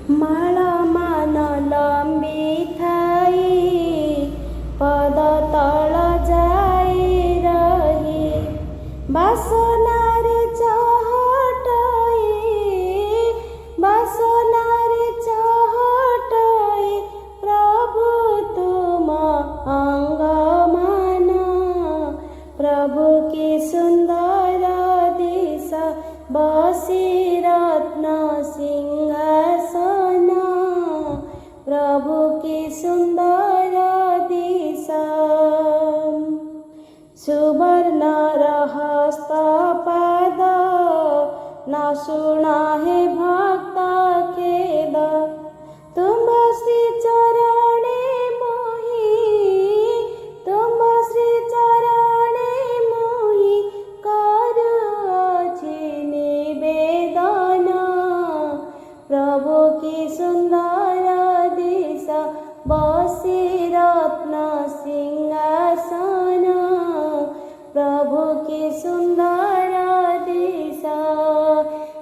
ମାଳ ମାନ ଲମ୍ବି ଥାଇ ପଦ ତଳ ଯାଇ ରହି ବାସନାରେ ଚହଟଇ ପ୍ରଭୁ ତୁମ ଅଙ୍ଗ ମାନ ପ୍ରଭୁ କି ସୁନ୍ଦର ଦିଶ ବସି ରତ୍ନ ସିଂହାସନ ପ୍ରଭୁ କି ସୁନ୍ଦର ଦିଶ ସୁବର୍ଣ୍ଣର ହସ୍ତ ପାଦ न सुना है भक्त खेद तुम श्री चरणे मोहि करुछि निवेदन प्रभु की सुंदर दिश बसी रत्न सिंहासन प्रभु की सुंदर दिश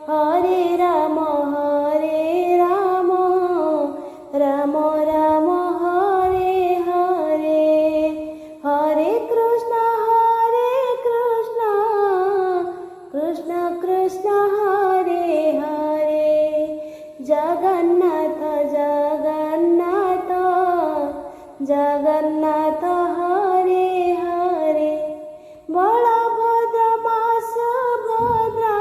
हरे राम राम राम हरे हरे हरे कृष्ण कृष्ण कृष्ण हरे हरे जगन्नाथ जगन्नाथ जगन्नाथ हरे हरे बलभद्र सुभद्रा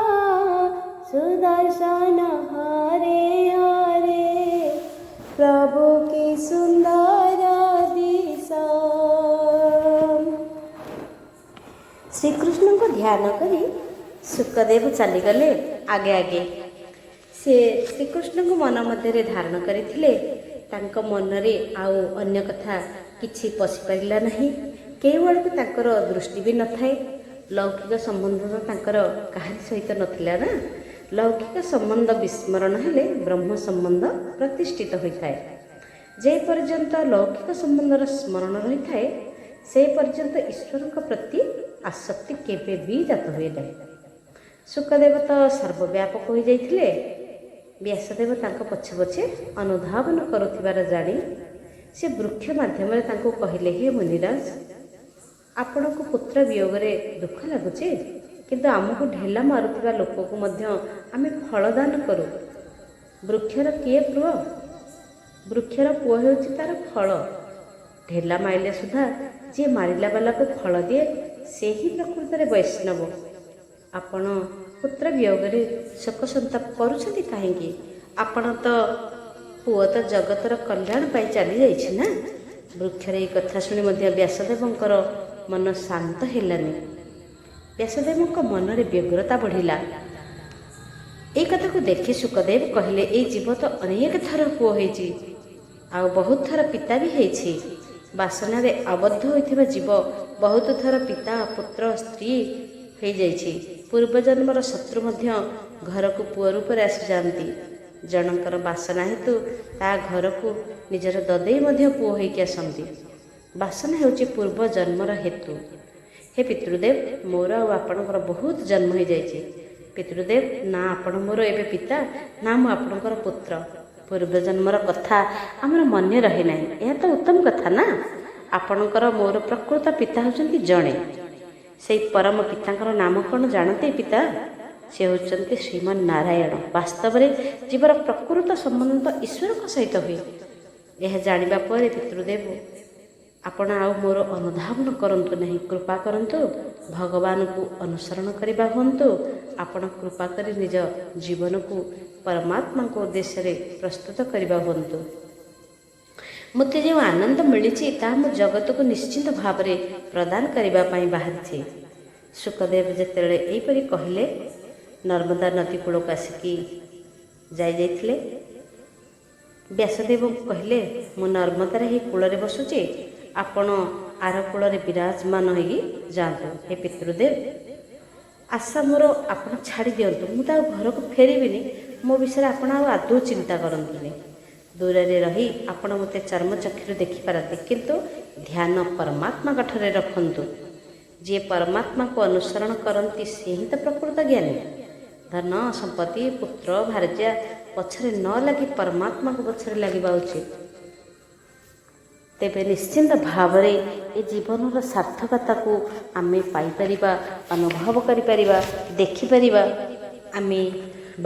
सुदर्शन हरे हरे प्रभु की सुंदर दिशा। श्रीकृष्ण को ध्यान करी सुखदेव चलीगले आगे आगे से श्रीकृष्ण को मन मध्य धारण करथिले तांको मनरे आउ अन्य कथा किछि पशि पारिला नहीं केवल को तांकर दृष्टि भी न थाए लौकिक संबंध तो तांकर काहारी सहित नथिला ना लौकिक संबंध विस्मरण हेले ब्रह्म संबंध प्रतिष्ठित होता है जे पर्यंत लौकिक संबंधर स्मरण रही थाए से पर्यंत ईश्वर प्रति आसक्ति केबे भी जात हुए ना। सुखदेव तो सर्वव्यापक हो जाइथिले व्यासदेव तांको पछे पछे अनुधावन करुथिबार जानी से वृक्ष माध्यम तांको कहिले हे मुनिराज आपण को पुत्र वियोग दुख लगुचे किंतु आमको ढेला मारुथिबा लोक को मध्य आमे फलदान करू वृक्षर किए पुओ वृक्षर पुओ हेउछि तार फल ढेला माइले सुधा जे मारिला वाला को फल दिए से ही प्रकृत रे वैष्णव आपण पुत्र वियोग शोक संताप करुछथि काहेकि आपण तो पुओ तो जगतर कल्याण पाई चली जाइछि ना। वृक्षर ये कथा शुणी मध्य व्यासदेवंकर मन शांत हेलानी व्यासदेव मन में व्यग्रता बढ़िला। एक कथा को देखि सुखदेव कहले ए जीव तो अनेक थर पुओ होइछि आ बहुत थर पिता भी होइछि वासना रे आबद्ध होइथिबा जीव बहुत थर पिता पुत्र स्त्री हो जाइछि पूर्व जन्मर शत्रु मध्य घर को पुओ रूप में आसी जाती जनकर वासना हेतु ता घर को निजर ददेई मध्य पुओ होइकि आसंती वासना हेउछि पूर्व जन्मर हेतु। हे पितृदेव मोर आपणकर बहुत जन्म हो जाइए पितृदेव ना आपण मोर एबे पिता ना मु आपणकर पुत्र पूर्व जन्मर कथा आमर मन रहे ना यह तो उत्तम कथा ना आपणकर मोर प्रकृत पिता होचंती जणे से परम पितांकर नाम कौन जानते पिता से होचंती श्रीमान नारायण वास्तव में जीवर प्रकृत संबंध तो ईश्वर सहित हुए यह जानिबा परे पितृदेव आपण आउ मोर अनुधावन करंतु नहीं कृपा करंतु भगवान को अनुसरण करबा हुंतु आपण कृपा करी निज जीवन को परमात्मा को उद्देश्य रे प्रस्तुत करबा हुंतु मते जो आनंद मिली ता मु जगत को निश्चित भाव रे प्रदान करबा पई बाहरी सुखदेव जेतेले एपरि कहले नर्मदा नदी कूल को आसिकी जाइले व्यासदेव कहले मु नर्मदार ही कूल बसुचे आपण आर कूल विराजमान होगी जातु हे पितृदेव आशा मोर आपण छाड़ी दिंतु मुझे घर को फेरबिनी मो विषय आपण आदौ चिंता करतुनि दूर रे रही आपण मते चर्मचक्षु देखिपारती किंतु ध्यान परमात्मा कठरे रखंतु जे परमात्मा को अनुसरण करती से ही तो प्रकृत ज्ञानी धन संपत्ति पुत्र भार्या ପଛରେ ନ ଲାଗି ପରମାତ୍ମାକୁ ପଛରେ ଲାଗିବା ଉଚିତ। ତେବେ ନିଶ୍ଚିନ୍ତ ଭାବରେ ଏ ଜୀବନର ସାର୍ଥକତାକୁ ଆମେ ପାଇପାରିବା, ଅନୁଭବ କରିପାରିବା, ଦେଖିପାରିବା। ଆମେ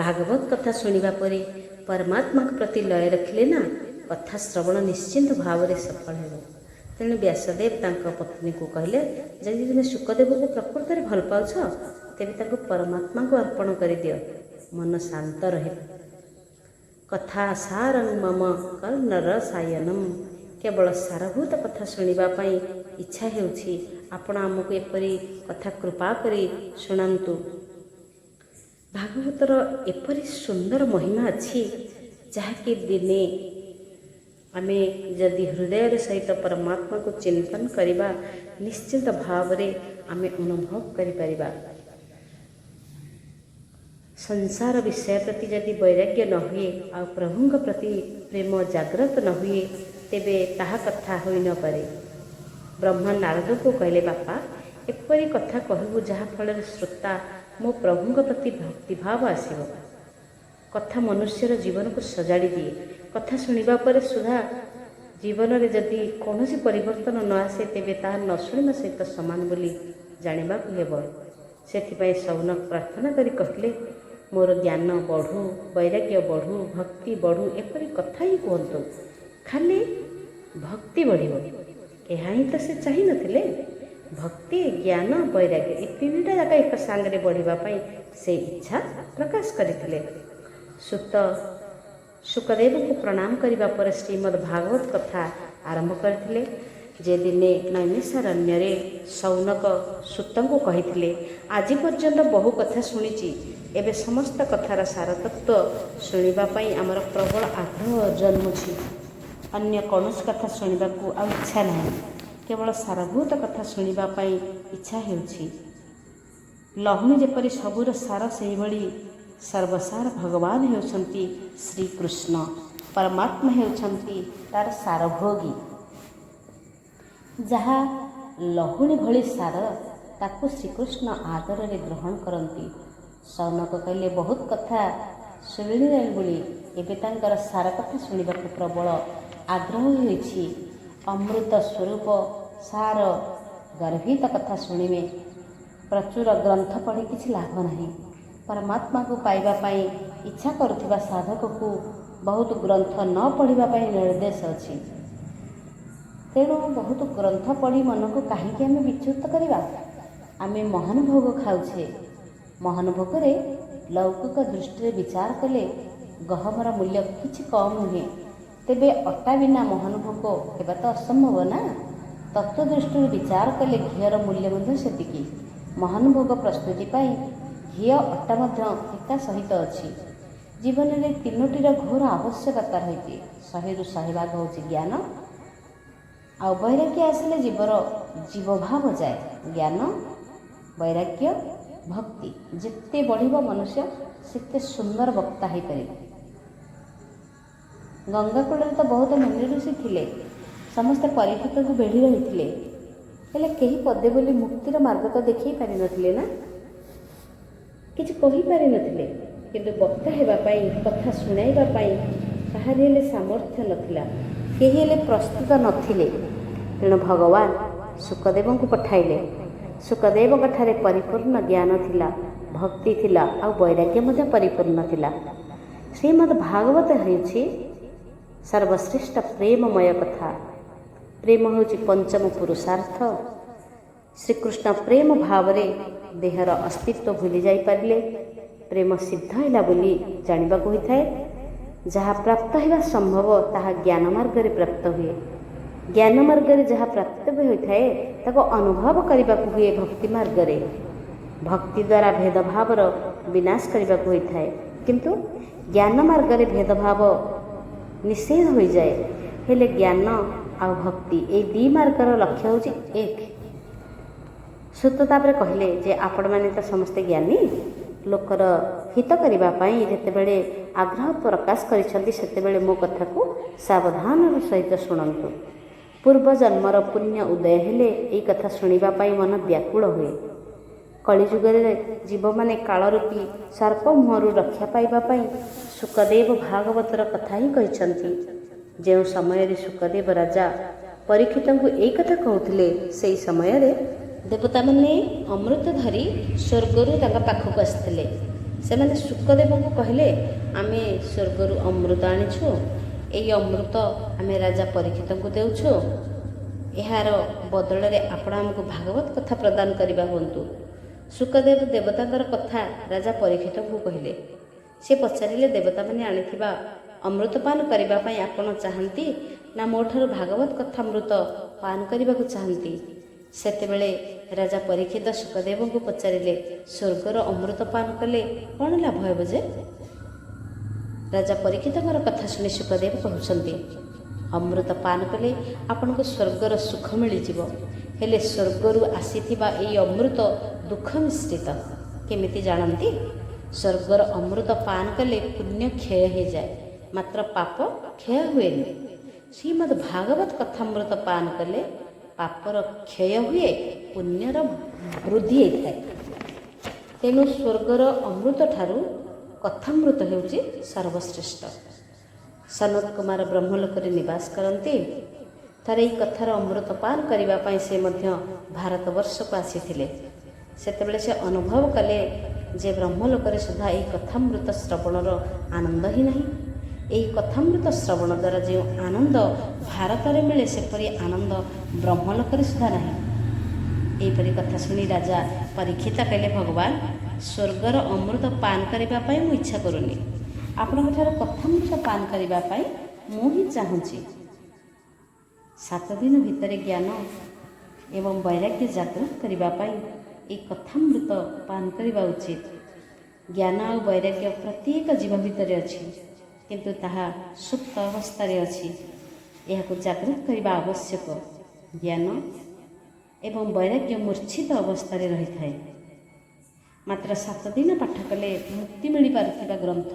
ଭାଗବତ କଥା ଶୁଣିବା ପରେ ପରମାତ୍ମାଙ୍କ ପ୍ରତି ଲୟ ରଖିଲେ ନା କଥା ଶ୍ରବଣ ନିଶ୍ଚିନ୍ତ ଭାବରେ ସଫଳ ହେବ। ତେଣୁ ବ୍ୟାସଦେବ ତାଙ୍କ ପତ୍ନୀକୁ କହିଲେ, ଯଦି ତୁମେ ଶୁକଦେବକୁ ପ୍ରକୃତରେ ଭଲ ପାଉଛ ତେବେ ତାଙ୍କୁ ପରମାତ୍ମାଙ୍କୁ ଅର୍ପଣ କରିଦିଅ, ମନ ଶାନ୍ତ ରହିବ। କଥା ସାରଂ ମମ କର୍ଣ୍ଣର ସାୟନମ୍। କେବଳ ସାରଭୂତ କଥା ଶୁଣିବା ପାଇଁ ଇଚ୍ଛା ହେଉଛି। ଆପଣ ଆମକୁ ଏପରି କଥା କୃପା କରି ଶୁଣାନ୍ତୁ। ଭାଗବତର ଏପରି ସୁନ୍ଦର ମହିମା ଅଛି, ଯାହାକି ଦିନେ ଆମେ ଯଦି ହୃଦୟର ସହିତ ପରମାତ୍ମାକୁ ଚିନ୍ତନ କରିବା ନିଶ୍ଚିନ୍ତ ଭାବରେ ଆମେ ଅନୁଭବ କରିପାରିବା। ସଂସାର ବିଷୟ ପ୍ରତି ଯଦି ବୈରାଗ୍ୟ ନ ହୁଏ ଆଉ ପ୍ରଭୁଙ୍କ ପ୍ରତି ପ୍ରେମ ଜାଗ୍ରତ ନ ହୁଏ ତେବେ ତାହା କଥା ହୋଇନପାରେ। ବ୍ରହ୍ମା ନାରଦକୁ କହିଲେ, ବାପା ଏପରି କଥା କହିବୁ ଯାହାଫଳରେ ଶ୍ରୋତା ମୋ ପ୍ରଭୁଙ୍କ ପ୍ରତି ଭକ୍ତିଭାବ ଆସିବ। କଥା ମନୁଷ୍ୟର ଜୀବନକୁ ସଜାଡ଼ି ଦିଏ। କଥା ଶୁଣିବା ପରେ ସୁଦ୍ଧା ଜୀବନରେ ଯଦି କୌଣସି ପରିବର୍ତ୍ତନ ନ ଆସେ ତେବେ ତାହା ନ ଶୁଣିବା ସହିତ ସମାନ ବୋଲି ଜାଣିବାକୁ ହେବ। ସେଥିପାଇଁ ସୌନକ ପ୍ରାର୍ଥନା କରି କହିଲେ, ମୋର ଜ୍ଞାନ ବଢ଼ୁ, ବୈରାଗ୍ୟ ବଢ଼ୁ, ଭକ୍ତି ବଢ଼ୁ, ଏପରି କଥା ହିଁ କୁହନ୍ତୁ। ଖାଲି ଭକ୍ତି ବଢ଼ିବ, ଏହା ହିଁ ତ ସେ ଚାହିଁନଥିଲେ। ଭକ୍ତି, ଜ୍ଞାନ, ବୈରାଗ୍ୟ ଏ ତିନିଟା ଯାକ ଏକ ସାଙ୍ଗରେ ବଢ଼ିବା ପାଇଁ ସେ ଇଚ୍ଛା ପ୍ରକାଶ କରିଥିଲେ। ସୁତ ଶୁକଦେବଙ୍କୁ ପ୍ରଣାମ କରିବା ପରେ ଶ୍ରୀମଦ୍ ଭାଗବତ କଥା ଆରମ୍ଭ କରିଥିଲେ। ଯେ ଦିନେ ନୈମିଷାରଣ୍ୟରେ ସୌନକ ସୁତଙ୍କୁ କହିଥିଲେ, ଆଜି ପର୍ଯ୍ୟନ୍ତ ବହୁ କଥା ଶୁଣିଛି, ଏବେ ସମସ୍ତ କଥାର ସାରତତ୍ତ୍ୱ ଶୁଣିବା ପାଇଁ ଆମର ପ୍ରବଳ ଆଗ୍ରହ ଜନ୍ମୁଛି। ଅନ୍ୟ କୌଣସି କଥା ଶୁଣିବାକୁ ଆଉ ଇଚ୍ଛା ନାହିଁ, କେବଳ ସାରଭୂତ କଥା ଶୁଣିବା ପାଇଁ ଇଚ୍ଛା ହେଉଛି। ଲହୁଣୀ ଯେପରି ସବୁର ସାର, ସେହିଭଳି ସର୍ବସାର ଭଗବାନ ହେଉଛନ୍ତି ଶ୍ରୀକୃଷ୍ଣ। ପରମାତ୍ମା ହେଉଛନ୍ତି ତାର ସାରଭୋଗୀ। ଯାହା ଲହୁଣୀ ଭଳି ସାର ତାକୁ ଶ୍ରୀକୃଷ୍ଣ ଆଦରରେ ଗ୍ରହଣ କରନ୍ତି। ସୌନକ କହିଲେ, ବହୁତ କଥା ଶୁଣିଲେଣି ବୋଲି ଏବେ ତାଙ୍କର ସାର କଥା ଶୁଣିବାକୁ ପ୍ରବଳ ଆଗ୍ରହ ହୋଇଛି। ଅମୃତ ସ୍ୱରୂପ ସାର ଗର୍ଭିତ କଥା ଶୁଣିବେ। ପ୍ରଚୁର ଗ୍ରନ୍ଥ ପଢ଼ି କିଛି ଲାଭ ନାହିଁ। ପରମାତ୍ମାକୁ ପାଇବା ପାଇଁ ଇଚ୍ଛା କରୁଥିବା ସାଧକକୁ ବହୁତ ଗ୍ରନ୍ଥ ନ ପଢ଼ିବା ପାଇଁ ନିର୍ଦ୍ଦେଶ ଅଛି। ତେଣୁ ବହୁତ ଗ୍ରନ୍ଥ ପଢ଼ି ମନକୁ କାହିଁକି ଆମେ ବିଚ୍ୟୁତ କରିବା? ଆମେ ମହାନ ଭୋଗ ଖାଉଛେ। ମହାନ ଭୋଗରେ ଲୌକିକ ଦୃଷ୍ଟିରେ ବିଚାର କଲେ ଗହମର ମୂଲ୍ୟ କିଛି କମ୍ ନୁହେଁ। ତେବେ ଅଟା ବିନା ମହାନ ଭୋଗ ହେବା ତ ଅସମ୍ଭବ ନା। ତତ୍ତ୍ୱ ଦୃଷ୍ଟିରୁ ବିଚାର କଲେ ଘିଅର ମୂଲ୍ୟ ମଧ୍ୟ ସେତିକି। ମହାନ ଭୋଗ ପ୍ରସ୍ତୁତି ପାଇଁ ଘିଅ, ଅଟା ମଧ୍ୟ ଏକା ସହିତ ଅଛି। ଜୀବନରେ ତିନୋଟିର ଘୋର ଆବଶ୍ୟକତା ରହିଛି। 100ରୁ 100 ଭାଗ ହେଉଛି ଜ୍ଞାନ, ଆଉ ବୈରାଗ୍ୟ ଆସିଲେ ଜୀବଭାବ ଯାଏ। ଜ୍ଞାନ, ବୈରାଗ୍ୟ, ଭକ୍ତି ଯେତେ ବଢ଼ିବ ମନୁଷ୍ୟ ସେତେ ସୁନ୍ଦର ବକ୍ତା ହୋଇପାରିବ। ଗଙ୍ଗା କୂଳରେ ତ ବହୁତ ମୁନି ଋଷି ଥିଲେ, ସମସ୍ତେ ପରୀକ୍ଷିତକୁ ବେଢ଼ି ରହିଥିଲେ, ହେଲେ କେହି ପଦେ ବୋଲି ମୁକ୍ତିର ମାର୍ଗ ତ ଦେଖାଇ ପାରିନଥିଲେ ନା, କିଛି କହିପାରିନଥିଲେ। କିନ୍ତୁ ବକ୍ତା ହେବା ପାଇଁ, କଥା ଶୁଣାଇବା ପାଇଁ କାହାରି ହେଲେ ସାମର୍ଥ୍ୟ ନଥିଲା, କେହି ହେଲେ ପ୍ରସ୍ତୁତ ନଥିଲେ। ତେଣୁ ଭଗବାନ ଶୁକଦେବଙ୍କୁ ପଠାଇଲେ। ଶୁକଦେବଙ୍କ ଠାରେ ପରିପୂର୍ଣ୍ଣ ଜ୍ଞାନ ଥିଲା, ଭକ୍ତି ଥିଲା, ଆଉ ବୈରାଗ୍ୟ ମଧ୍ୟ ପରିପୂର୍ଣ୍ଣ ଥିଲା। ଶ୍ରୀମଦ୍ ଭାଗବତ ହେଉଛି ସର୍ବଶ୍ରେଷ୍ଠ ପ୍ରେମମୟ କଥା। ପ୍ରେମ ହେଉଛି ପଞ୍ଚମ ପୁରୁଷାର୍ଥ। ଶ୍ରୀକୃଷ୍ଣ ପ୍ରେମ ଭାବରେ ଦେହର ଅସ୍ତିତ୍ୱ ଭୁଲି ଯାଇପାରିଲେ। ପ୍ରେମ ସିଦ୍ଧ ହେଲା ବୋଲି ଜାଣିବାକୁ ହୋଇଥାଏ। ଯାହା ପ୍ରାପ୍ତ ହେବା ସମ୍ଭବ ତାହା ଜ୍ଞାନ ମାର୍ଗରେ ପ୍ରାପ୍ତ ହୁଏ। ଜ୍ଞାନ ମାର୍ଗରେ ଯାହା ପ୍ରାପ୍ତ ହୋଇଥାଏ ତାକୁ ଅନୁଭବ କରିବାକୁ ହୁଏ ଭକ୍ତି ମାର୍ଗରେ। ଭକ୍ତି ଦ୍ୱାରା ଭେଦଭାବର ବିନାଶ କରିବାକୁ ହୋଇଥାଏ। କିନ୍ତୁ ଜ୍ଞାନ ମାର୍ଗରେ ଭେଦଭାବ ନିଷେଧ ହୋଇଯାଏ। ହେଲେ ଜ୍ଞାନ ଆଉ ଭକ୍ତି ଏହି ଦୁଇ ମାର୍ଗର ଲକ୍ଷ୍ୟ ହେଉଛି ଏକ। ସୁତ ତାପରେ କହିଲେ ଯେ ଆପଣମାନେ ତ ସମସ୍ତେ ଜ୍ଞାନୀ, ଲୋକର ହିତ କରିବା ପାଇଁ ଯେତେବେଳେ ଆଗ୍ରହ ପ୍ରକାଶ କରିଛନ୍ତି ସେତେବେଳେ ମୋ କଥାକୁ ସାବଧାନର ସହିତ ଶୁଣନ୍ତୁ। ପୂର୍ବ ଜନ୍ମର ପୁଣ୍ୟ ଉଦୟ ହେଲେ ଏହି କଥା ଶୁଣିବା ପାଇଁ ମନ ବ୍ୟାକୁଳ ହୁଏ। କଳିଯୁଗରେ ଜୀବମାନେ କାଳରୂପୀ ସର୍ପ ମୁହଁରୁ ରକ୍ଷା ପାଇବା ପାଇଁ ଶୁକଦେବ ଭାଗବତର କଥା ହିଁ କହିଛନ୍ତି। ଯେଉଁ ସମୟରେ ଶୁକଦେବ ରାଜା ପରୀକ୍ଷିତଙ୍କୁ ଏଇ କଥା କହୁଥିଲେ, ସେହି ସମୟରେ ଦେବତାମାନେ ଅମୃତ ଧରି ସ୍ୱର୍ଗରୁ ତାଙ୍କ ପାଖକୁ ଆସିଥିଲେ। ସେମାନେ ଶୁକଦେବଙ୍କୁ କହିଲେ, ଆମେ ସ୍ୱର୍ଗରୁ ଅମୃତ ଆଣିଛୁ, ଏହି ଅମୃତ ଆମେ ରାଜା ପରୀକ୍ଷିତଙ୍କୁ ଦେଉଛୁ, ଏହାର ବଦଳରେ ଆପଣ ଆମକୁ ଭାଗବତ କଥା ପ୍ରଦାନ କରିବା ହୁଅନ୍ତୁ। ଶୁକଦେବ ଦେବତାଙ୍କର କଥା ରାଜା ପରୀକ୍ଷିତଙ୍କୁ କହିଲେ। ସେ ପଚାରିଲେ, ଦେବତାମାନେ ଆଣିଥିବା ଅମୃତ ପାନ କରିବା ପାଇଁ ଆପଣ ଚାହାନ୍ତି ନା ମୋ ଠାରୁ ଭାଗବତ କଥାମୃତ ପାନ କରିବାକୁ ଚାହାନ୍ତି? ସେତେବେଳେ ରାଜା ପରୀକ୍ଷିତ ଶୁକଦେବଙ୍କୁ ପଚାରିଲେ, ସ୍ୱର୍ଗର ଅମୃତ ପାନ କଲେ କ'ଣ ଲାଭ ହେବ ଯେ? ରାଜା ପରୀକ୍ଷିତଙ୍କର କଥା ଶୁଣି ଶୁକଦେବ କହୁଛନ୍ତି, ଅମୃତ ପାନ କଲେ ଆପଣଙ୍କୁ ସ୍ୱର୍ଗର ସୁଖ ମିଳିଯିବ। ହେଲେ ସ୍ୱର୍ଗରୁ ଆସିଥିବା ଏହି ଅମୃତ ଦୁଃଖ ମିଶ୍ରିତ। କେମିତି ଜାଣନ୍ତି? ସ୍ୱର୍ଗର ଅମୃତ ପାନ କଲେ ପୁଣ୍ୟ କ୍ଷୟ ହୋଇଯାଏ, ମାତ୍ର ପାପ କ୍ଷୟ ହୁଏନି। ଶ୍ରୀମଦ୍ ଭାଗବତ କଥାମୃତ ପାନ କଲେ ପାପର କ୍ଷୟ ହୁଏ, ପୁଣ୍ୟର ବୃଦ୍ଧି ହୋଇଥାଏ। ତେଣୁ ସ୍ୱର୍ଗର ଅମୃତ ଠାରୁ କଥାମୃତ ହେଉଛି ସର୍ବଶ୍ରେଷ୍ଠ। ସନତ କୁମାର ବ୍ରହ୍ମଲୋକରେ ନିବାସ କରନ୍ତି। ଥରେ ଏହି କଥାର ଅମୃତ ପାନ କରିବା ପାଇଁ ସେ ମଧ୍ୟ ଭାରତବର୍ଷକୁ ଆସିଥିଲେ। ସେତେବେଳେ ସେ ଅନୁଭବ କଲେ ଯେ ବ୍ରହ୍ମଲୋକରେ ସୁଦ୍ଧା ଏହି କଥାମୃତ ଶ୍ରବଣର ଆନନ୍ଦ ହିଁ ନାହିଁ। ଏହି କଥାମୃତ ଶ୍ରବଣ ଦ୍ୱାରା ଯେଉଁ ଆନନ୍ଦ ଭାରତରେ ମିଳେ, ସେପରି ଆନନ୍ଦ ବ୍ରହ୍ମଲୋକରେ ସୁଦ୍ଧା ନାହିଁ। ଏହିପରି କଥା ଶୁଣି ରାଜା ପରୀକ୍ଷିତ କହିଲେ, ଭଗବାନ, ସ୍ୱର୍ଗର ଅମୃତ ପାନ କରିବା ପାଇଁ ମୁଁ ଇଚ୍ଛା କରୁନି, ଆପଣଙ୍କ ଠାରୁ କଥାମୃତ ପାନ କରିବା ପାଇଁ ମୁଁ ହିଁ ଚାହୁଁଛି। 7 ଦିନ ଭିତରେ ଜ୍ଞାନ ଏବଂ ବୈରାଗ୍ୟ ଜାଗ୍ରତ କରିବା ପାଇଁ ଏହି କଥାମୃତ ପାନ କରିବା ଉଚିତ। ଜ୍ଞାନ ଆଉ ବୈରାଗ୍ୟ ପ୍ରତ୍ୟେକ ଜୀବ ଭିତରେ ଅଛି, କିନ୍ତୁ ତାହା ସୁପ୍ତ ଅବସ୍ଥାରେ ଅଛି। ଏହାକୁ ଜାଗ୍ରତ କରିବା ଆବଶ୍ୟକ। ଜ୍ଞାନ ଏବଂ ବୈରାଗ୍ୟ ମୂର୍ଚ୍ଛିତ ଅବସ୍ଥାରେ ରହିଥାଏ। ମାତ୍ର 7 ଦିନ ପାଠ କଲେ ମୁକ୍ତି ମିଳିପାରୁଥିବା ଗ୍ରନ୍ଥ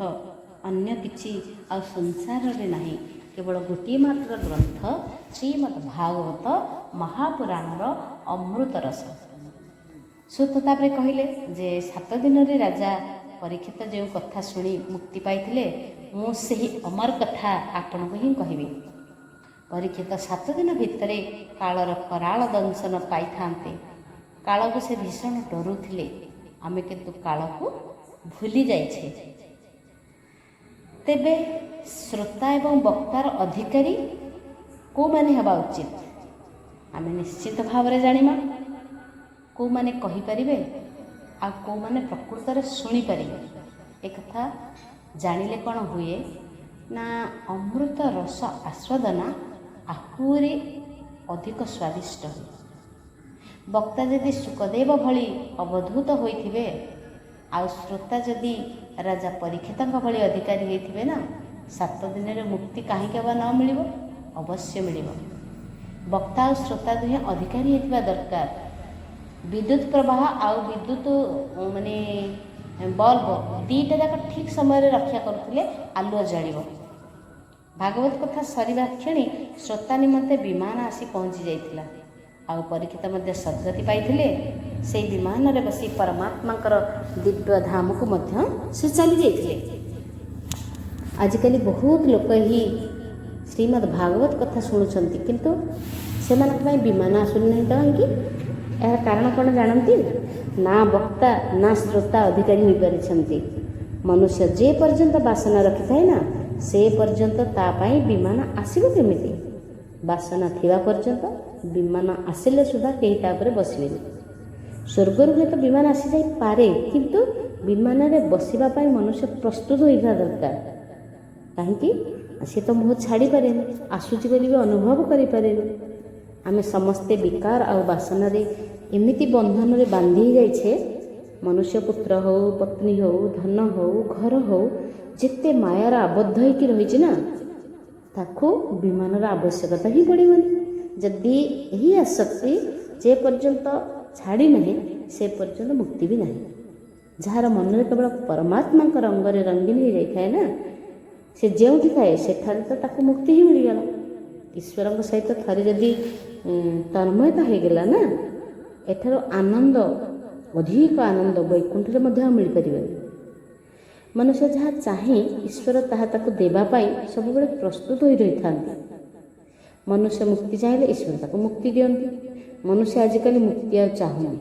ଅନ୍ୟ କିଛି ଆଉ ସଂସାରରେ ନାହିଁ। କେବଳ ଗୋଟିଏ ମାତ୍ର ଗ୍ରନ୍ଥ ଶ୍ରୀମଦ୍ ଭାଗବତ ମହାପୁରାଣର ଅମୃତ ରସ। ସୁତ ତାପରେ କହିଲେ ଯେ 7 ଦିନରେ ରାଜା ପରୀକ୍ଷିତ ଯେଉଁ କଥା ଶୁଣି ମୁକ୍ତି ପାଇଥିଲେ, ମୁଁ ସେହି ଅମର କଥା ଆପଣଙ୍କୁ ହିଁ କହିବି। ପରୀକ୍ଷିତ 7 ଦିନ ଭିତରେ କାଳର କରାଳ ଦଂଶନ ପାଇଥାନ୍ତେ। କାଳକୁ ସେ ଭୀଷଣ ଡରୁଥିଲେ। ଆମେ କିନ୍ତୁ କାଳକୁ ଭୁଲି ଯାଇଛେ। ତେବେ ଶ୍ରୋତା ଏବଂ ବକ୍ତାର ଅଧିକାରୀ କେଉଁମାନେ ହେବା ଉଚିତ? ଆମେ ନିଶ୍ଚିତ ଭାବରେ ଜାଣିବା। କେଉଁମାନେ କହିପାରିବେ ଆଉ କେଉଁମାନେ ପ୍ରକୃତରେ ଶୁଣିପାରିବେ। ଏକଥା ଜାଣିଲେ କ'ଣ ହୁଏ ନା, ଅମୃତ ରସ ଆସ୍ୱାଦନା ଆହୁରି ଅଧିକ ସ୍ୱାଦିଷ୍ଟ ହୁଏ। ବକ୍ତା ଯଦି ଶୁକଦେବ ଭଳି ଅବଧୂତ ହୋଇଥିବେ, ଆଉ ଶ୍ରୋତା ଯଦି ରାଜା ପରୀକ୍ଷିତଙ୍କ ଭଳି ଅଧିକାରୀ ହୋଇଥିବେ ନା, 7 ଦିନରେ ମୁକ୍ତି କାହିଁକି ବା ନ ମିଳିବ? ଅବଶ୍ୟ ମିଳିବ। ବକ୍ତା ଆଉ ଶ୍ରୋତା ଦୁହେଁ ଅଧିକାରୀ ହୋଇଥିବା ଦରକାର। ବିଦ୍ୟୁତ୍ ପ୍ରବାହ ଆଉ ବିଦ୍ୟୁତ୍ ବଲ୍ବ ଦୁଇଟା ଯାକ ଠିକ୍ ସମୟରେ ରକ୍ଷା କରୁଥିଲେ ଆଲୁଅ ଜାଳିବ। ଭାଗବତ କଥା ସରିବା କ୍ଷଣି ଶ୍ରୋତା ନିମନ୍ତେ ବିମାନ ଆସି ପହଞ୍ଚି ଯାଇଥିଲା। ଆଉ ପରୀକ୍ଷିତ ମଧ୍ୟ ସଦ୍ଗତି ପାଇଥିଲେ। ସେହି ବିମାନରେ ବସି ପରମାତ୍ମାଙ୍କର ଦିବ୍ୟ ଧାମକୁ ମଧ୍ୟ ସେ ଚାଲି ଯାଇଥିଲେ। ଆଜିକାଲି ବହୁତ ଲୋକ ଏହି ଶ୍ରୀମଦ୍ ଭାଗବତ କଥା ଶୁଣୁଛନ୍ତି, କିନ୍ତୁ ସେମାନଙ୍କ ପାଇଁ ବିମାନ ଆସୁନାହିଁ କାହିଁକି? ଏହାର କାରଣ କ'ଣ ଜାଣନ୍ତି? ନା ବକ୍ତା ନା ଶ୍ରୋତା ଅଧିକାରୀ ହୋଇପାରିଛନ୍ତି। ମନୁଷ୍ୟ ଯେ ପର୍ଯ୍ୟନ୍ତ ବାସନା ରଖିଥାଏ ନା, ସେ ପର୍ଯ୍ୟନ୍ତ ତା ପାଇଁ ବିମାନ ଆସିବ କେମିତି? ବାସନା ଥିବା ପର୍ଯ୍ୟନ୍ତ ବିମାନ ଆସିଲେ ସୁଦ୍ଧା କେହି ତା ଉପରେ ବସିବେନି। ସ୍ୱର୍ଗରୁ ହୁଏତ ବିମାନ ଆସିଯାଇପାରେ, କିନ୍ତୁ ବିମାନରେ ବସିବା ପାଇଁ ମନୁଷ୍ୟ ପ୍ରସ୍ତୁତ ହୋଇଥିବା ଦରକାର। କାହିଁକି? ସେ ତ ମୋହ ଛାଡ଼ିପାରେନି, ଆସୁଛି ବୋଲି ବି ଅନୁଭବ କରିପାରେନି। ଆମେ ସମସ୍ତେ ବିକାର ଆଉ ବାସନାରେ ଏମିତି ବନ୍ଧନରେ ବାନ୍ଧି ହୋଇଯାଇଛେ, ମନୁଷ୍ୟ ପୁତ୍ର ହେଉ, ପତ୍ନୀ ହେଉ, ଧନ ହେଉ, ଘର ହେଉ, ଯେତେ ମାୟାର ଆବଦ୍ଧ ହୋଇକି ରହିଛି ନା, ତାକୁ ବିମାନର ଆବଶ୍ୟକତା ହିଁ ପଡ଼ିବନି। ଯଦି ଏହି ଆସକ୍ତି ଯେ ପର୍ଯ୍ୟନ୍ତ ଛାଡ଼ି ନାହିଁ, ସେ ପର୍ଯ୍ୟନ୍ତ ମୁକ୍ତି ବି ନାହିଁ। ଯାହାର ମନରେ କେବଳ ପରମାତ୍ମାଙ୍କ ରଙ୍ଗରେ ରଙ୍ଗୀନ ହୋଇଯାଇଥାଏ ନା, ସେ ଯେଉଁଠି ଥାଏ ସେଠାରେ ତ ତାକୁ ମୁକ୍ତି ହିଁ ମିଳିଗଲା। ଈଶ୍ୱରଙ୍କ ସହିତ ଥରେ ଯଦି ତନ୍ମୟତା ହୋଇଗଲା ନା, ଏଠାରୁ ଆନନ୍ଦ ଅଧିକ ଆନନ୍ଦ ବୈକୁଣ୍ଠରେ ମଧ୍ୟ ମିଳିପାରିବନି। ମନୁଷ୍ୟ ଯାହା ଚାହେଁ ଈଶ୍ୱର ତାହା ତାକୁ ଦେବା ପାଇଁ ସବୁବେଳେ ପ୍ରସ୍ତୁତ ହୋଇ ରହିଥାନ୍ତି। ମନୁଷ୍ୟ ମୁକ୍ତି ଚାହିଁଲେ ଈଶ୍ୱର ତାକୁ ମୁକ୍ତି ଦିଅନ୍ତି। ମନୁଷ୍ୟ ଆଜିକାଲି ମୁକ୍ତି ଆଉ ଚାହୁଁନି,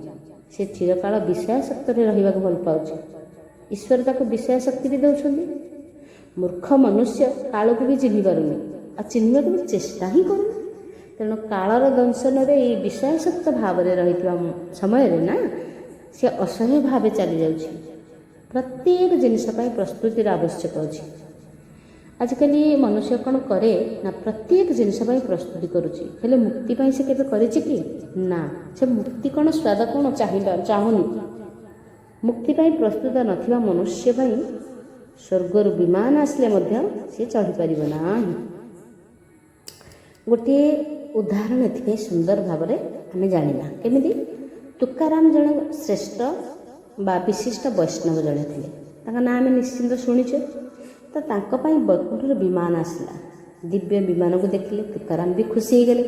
ସେ ଚିରକାଳ ବିଷୟାସକ୍ତରେ ରହିବାକୁ ଭଲ ପାଉଛି। ଈଶ୍ୱର ତାକୁ ବିଷୟାସକ୍ତି ବି ଦେଉଛନ୍ତି। ମୂର୍ଖ ମନୁଷ୍ୟ କାଳକୁ ବି ଚିହ୍ନି ପାରୁନି, ଆଉ ଚିହ୍ନିବାକୁ ବି ଚେଷ୍ଟା ହିଁ କରୁନି। ତେଣୁ କାଳର ଦଂଶନରେ ଏଇ ବିଷୟାସକ୍ତ ଭାବରେ ରହିଥିବା ସମୟରେ ନା ସେ ଅସହ୍ୟ ଭାବେ ଚାଲିଯାଉଛି। ପ୍ରତ୍ୟେକ ଜିନିଷ ପାଇଁ ପ୍ରସ୍ତୁତିର ଆବଶ୍ୟକ ଅଛି। ଆଜିକାଲି ମନୁଷ୍ୟ କ'ଣ କରେ ନା ପ୍ରତ୍ୟେକ ଜିନିଷ ପାଇଁ ପ୍ରସ୍ତୁତି କରୁଛି, ହେଲେ ମୁକ୍ତି ପାଇଁ ସେ କେବେ କରିଛି କି? ନା, ସେ ମୁକ୍ତି କ'ଣ ସ୍ୱାଦ କ'ଣ ଚାହୁଁନି। ମୁକ୍ତି ପାଇଁ ପ୍ରସ୍ତୁତ ନଥିବା ମନୁଷ୍ୟ ପାଇଁ ସ୍ୱର୍ଗରୁ ବିମାନ ଆସିଲେ ମଧ୍ୟ ସେ ଚଢ଼ିପାରିବ ନାହିଁ। ଗୋଟିଏ ଉଦାହରଣ ଏଥିପାଇଁ ସୁନ୍ଦର ଭାବରେ ଆମେ ଜାଣିବା। କେମିତି? ତୁକାରାମ ଜଣେ ଶ୍ରେଷ୍ଠ ବା ବିଶିଷ୍ଟ ବୈଷ୍ଣବ ଜଣେ ଥିଲେ। ତାଙ୍କ ନାଁ ଆମେ ନିଶ୍ଚିନ୍ତ ଶୁଣିଛୁ। ତ ତାଙ୍କ ପାଇଁ ବୈକୁଣ୍ଠରୁ ବିମାନ ଆସିଲା। ଦିବ୍ୟ ବିମାନକୁ ଦେଖିଲେ ତୁକାରାମ ବି ଖୁସି ହେଇଗଲେ।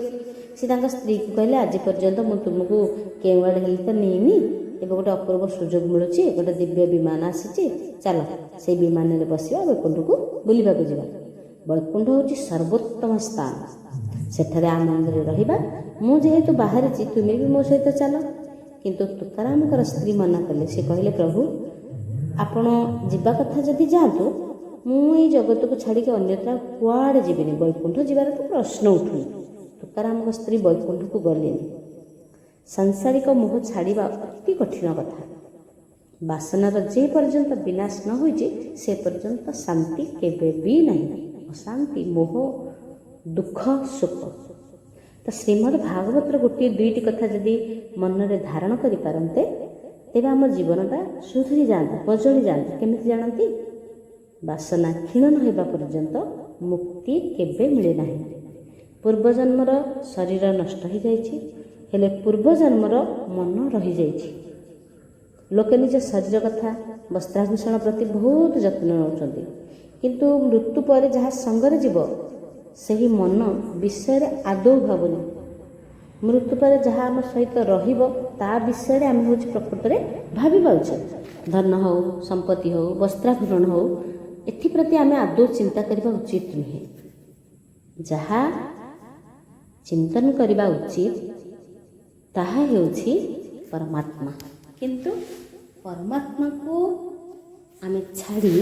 ସେ ତାଙ୍କ ସ୍ତ୍ରୀକୁ କହିଲେ, ଆଜି ପର୍ଯ୍ୟନ୍ତ ମୁଁ ତୁମକୁ କେଉଁଆଡ଼େ ହେଲେ ତ ନେଇନି, ଏବେ ଗୋଟେ ଅପୂର୍ବ ସୁଯୋଗ ମିଳୁଛି, ଗୋଟେ ଦିବ୍ୟ ବିମାନ ଆସିଛି, ଚାଲ ସେଇ ବିମାନରେ ବସିବା, ବୈକୁଣ୍ଠକୁ ବୁଲିବାକୁ ଯିବା। ବୈକୁଣ୍ଠ ହେଉଛି ସର୍ବୋତ୍ତମ ସ୍ଥାନ, ସେଠାରେ ଆନନ୍ଦରେ ରହିବା। ମୁଁ ଯେହେତୁ ବାହାରିଛି, ତୁମେ ବି ମୋ ସହିତ ଚାଲ। କିନ୍ତୁ ତୁକାରାମଙ୍କର ସ୍ତ୍ରୀ ମନା କଲେ। ସେ କହିଲେ, ପ୍ରଭୁ ଆପଣ ଯିବା କଥା ଯଦି ଯାଆନ୍ତୁ, ମୁଁ ଏଇ ଜଗତକୁ ଛାଡ଼ିକି ଅନ୍ୟତ୍ର କୁଆଡ଼େ ଯିବିନି, ବୈକୁଣ୍ଠ ଯିବାର ତ ପ୍ରଶ୍ନ ଉଠୁନି। ତୁକାରାମଙ୍କ ସ୍ତ୍ରୀ ବୈକୁଣ୍ଠକୁ ଗଲେନି। ସାଂସାରିକ ମୋହ ଛାଡ଼ିବା ଅତି କଠିନ କଥା। ବାସନାର ଯେ ପର୍ଯ୍ୟନ୍ତ ବିନାଶ ନ ହୋଇଛି ସେ ପର୍ଯ୍ୟନ୍ତ ଶାନ୍ତି କେବେ ବି ନାହିଁ। ଅଶାନ୍ତି, ମୋହ, ଦୁଃଖ, ସୁଖ। ତ ଶ୍ରୀମଦ୍ ଭାଗବତର ଗୋଟିଏ ଦୁଇଟି କଥା ଯଦି ମନରେ ଧାରଣ କରିପାରନ୍ତେ, ତେବେ ଆମ ଜୀବନଟା ସୁଧୁରି ଯାଆନ୍ତା, ବଦଳି ଯାଆନ୍ତା। କେମିତି ଜାଣନ୍ତି? ବାସନା କ୍ଷୀଣ ନ ହେବା ପର୍ଯ୍ୟନ୍ତ ମୁକ୍ତି କେବେ ମିଳେ ନାହିଁ। ପୂର୍ବଜନ୍ମର ଶରୀର ନଷ୍ଟ ହୋଇଯାଇଛି, ହେଲେ ପୂର୍ବଜନ୍ମର ମନ ରହିଯାଇଛି। ଲୋକେ ନିଜ ଶରୀର କଥା, ବସ୍ତ୍ରାଭୂଷଣ ପ୍ରତି ବହୁତ ଯତ୍ନ ନେଉଛନ୍ତି, କିନ୍ତୁ ମୃତ୍ୟୁ ପରେ ଯାହା ସଙ୍ଗରେ ଯିବ ସେହି ମନ ବିଷୟରେ ଆଦୌ ଭାବୁନି। ମୃତ୍ୟୁ ପରେ ଯାହା ଆମ ସହିତ ରହିବ ତା ବିଷୟରେ ଆମେ ହେଉଛି ପ୍ରକୃତରେ ଭାବି ପାଉଛେ। ଧନ ହେଉ, ସମ୍ପତ୍ତି ହେଉ, ବସ୍ତ୍ରାଭୂଷଣ ହେଉ, ଏଥିପ୍ରତି ଆମେ ଆଦୌ ଚିନ୍ତା କରିବା ଉଚିତ ନୁହେଁ। ଯାହା ଚିନ୍ତନ କରିବା ଉଚିତ ତାହା ହେଉଛି ପରମାତ୍ମା। କିନ୍ତୁ ପରମାତ୍ମାକୁ ଆମେ ଛାଡ଼ି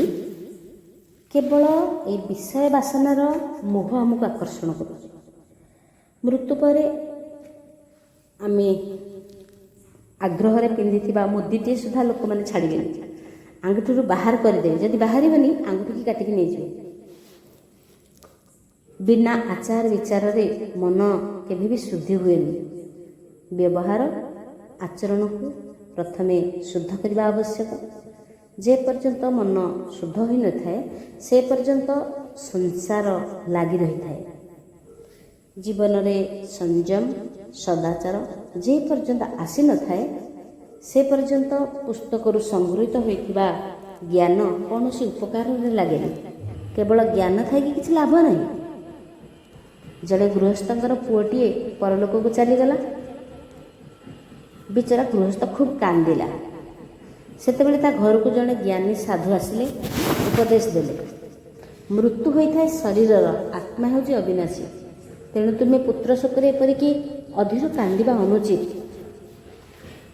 କେବଳ ଏହି ବିଷୟ ବାସନାର ମୋହ ଆମକୁ ଆକର୍ଷଣ କରୁଛି। ମୃତ୍ୟୁ ପରେ ଆମେ ଆଗ୍ରହରେ ପିନ୍ଧିଥିବା ମୁଦିଟିଏ ସୁଦ୍ଧା ଲୋକମାନେ ଛାଡ଼ିବେନି, ଆଙ୍ଗୁଠିରୁ ବାହାର କରିଦେବେ। ଯଦି ବାହାରିବନି ଆଙ୍ଗୁଠିକି କାଟିକି ନେଇଯିବେ। ବିନା ଆଚାର ବିଚାରରେ ମନ କେବେ ବି ଶୁଦ୍ଧି ହୁଏନି। ବ୍ୟବହାର ଆଚରଣକୁ ପ୍ରଥମେ ଶୁଦ୍ଧ କରିବା ଆବଶ୍ୟକ। ଯେ ପର୍ଯ୍ୟନ୍ତ ମନ ଶୁଦ୍ଧ ହୋଇନଥାଏ ସେ ପର୍ଯ୍ୟନ୍ତ ସଂସାର ଲାଗି ରହିଥାଏ। ଜୀବନରେ ସଂଯମ, ସଦାଚାର ଯେ ପର୍ଯ୍ୟନ୍ତ ଆସିନଥାଏ ସେ ପର୍ଯ୍ୟନ୍ତ ପୁସ୍ତକରୁ ସଂଗୃହୀତ ହୋଇଥିବା ଜ୍ଞାନ କୌଣସି ଉପକାରରେ ଲାଗେନି। କେବଳ ଜ୍ଞାନ ଥାଇକି କିଛି ଲାଭ ନାହିଁ। ଜଣେ ଗୃହସ୍ଥଙ୍କର ପୁଅଟିଏ ପରଲୋକକୁ ଚାଲିଗଲା। ବିଚରା ଗୃହସ୍ଥ ଖୁବ୍ କାନ୍ଦିଲା। ସେତେବେଳେ ତା ଘରକୁ ଜଣେ ଜ୍ଞାନୀ ସାଧୁ ଆସିଲେ, ଉପଦେଶ ଦେଲେ। ମୃତ୍ୟୁ ହୋଇଥାଏ ଶରୀରର, ଆତ୍ମା ହେଉଛି ଅବିନାଶୀ। ତେଣୁ ତୁମେ ପୁତ୍ର ଶୋକରେ ଏପରିକି ଅଧୀର କାନ୍ଦିବା ଅନୁଚିତ।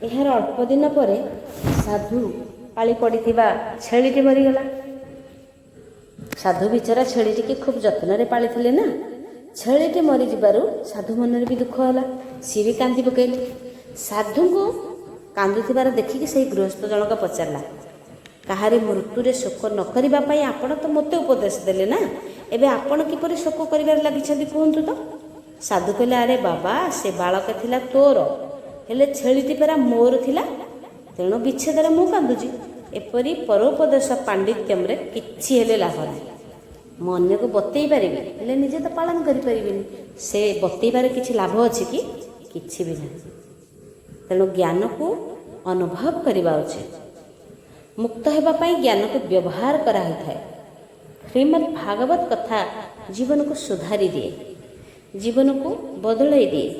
ଏହାର ଅଳ୍ପ ଦିନ ପରେ ସାଧୁ ପାଳି ପଡ଼ିଥିବା ଛେଳିଟି ମରିଗଲା। ସାଧୁ ବିଚରା ଛେଳିଟିକି ଖୁବ୍ ଯତ୍ନରେ ପାଳିଥିଲେ ନା। ଛେଳିଟି ମରିଯିବାରୁ ସାଧୁ ମନରେ ବି ଦୁଃଖ ହେଲା। ସିଏ ବି କାନ୍ଦି ପକାଇଲେ। ସାଧୁଙ୍କୁ କାନ୍ଦୁଥିବାର ଦେଖିକି ସେହି ଗୃହସ୍ଥ ଜଣକ ପଚାରିଲା, କାହାରି ମୃତ୍ୟୁରେ ଶୋକ ନ କରିବା ପାଇଁ ଆପଣ ତ ମୋତେ ଉପଦେଶ ଦେଲେ ନା, ଏବେ ଆପଣ କିପରି ଶୋକ କରିବାରେ ଲାଗିଛନ୍ତି କୁହନ୍ତୁ ତ? ସାଧୁ କହିଲେ, ଆରେ ବାବା, ସେ ବାଳକ ଥିଲା ତୋର, ହେଲେ ଛେଳିଟି ପରା ମୋର ଥିଲା, ତେଣୁ ବିଚ୍ଛେଦରେ ମୁଁ କାନ୍ଦୁଛି। ଏପରି ପରୋପଦେଶ ପାଣ୍ଡିତ୍ୟମରେ କିଛି ହେଲେ ଲାଭ ନାହିଁ। ମୁଁ ଅନ୍ୟକୁ ବତେଇ ପାରିବି, ହେଲେ ନିଜେ ତ ପାଳନ କରିପାରିବିନି। ସେ ବତେଇବାରେ କିଛି ଲାଭ ଅଛି କି? କିଛି ବି ନାହିଁ। ତେଣୁ ଜ୍ଞାନକୁ ଅନୁଭବ କରିବା ଉଚିତ। ମୁକ୍ତ ହେବା ପାଇଁ ଜ୍ଞାନକୁ ବ୍ୟବହାର କରାହୋଇଥାଏ। ଶ୍ରୀମଦ୍ ଭାଗବତ କଥା ଜୀବନକୁ ସୁଧାରି ଦିଏ, ଜୀବନକୁ ବଦଳାଇ ଦିଏ।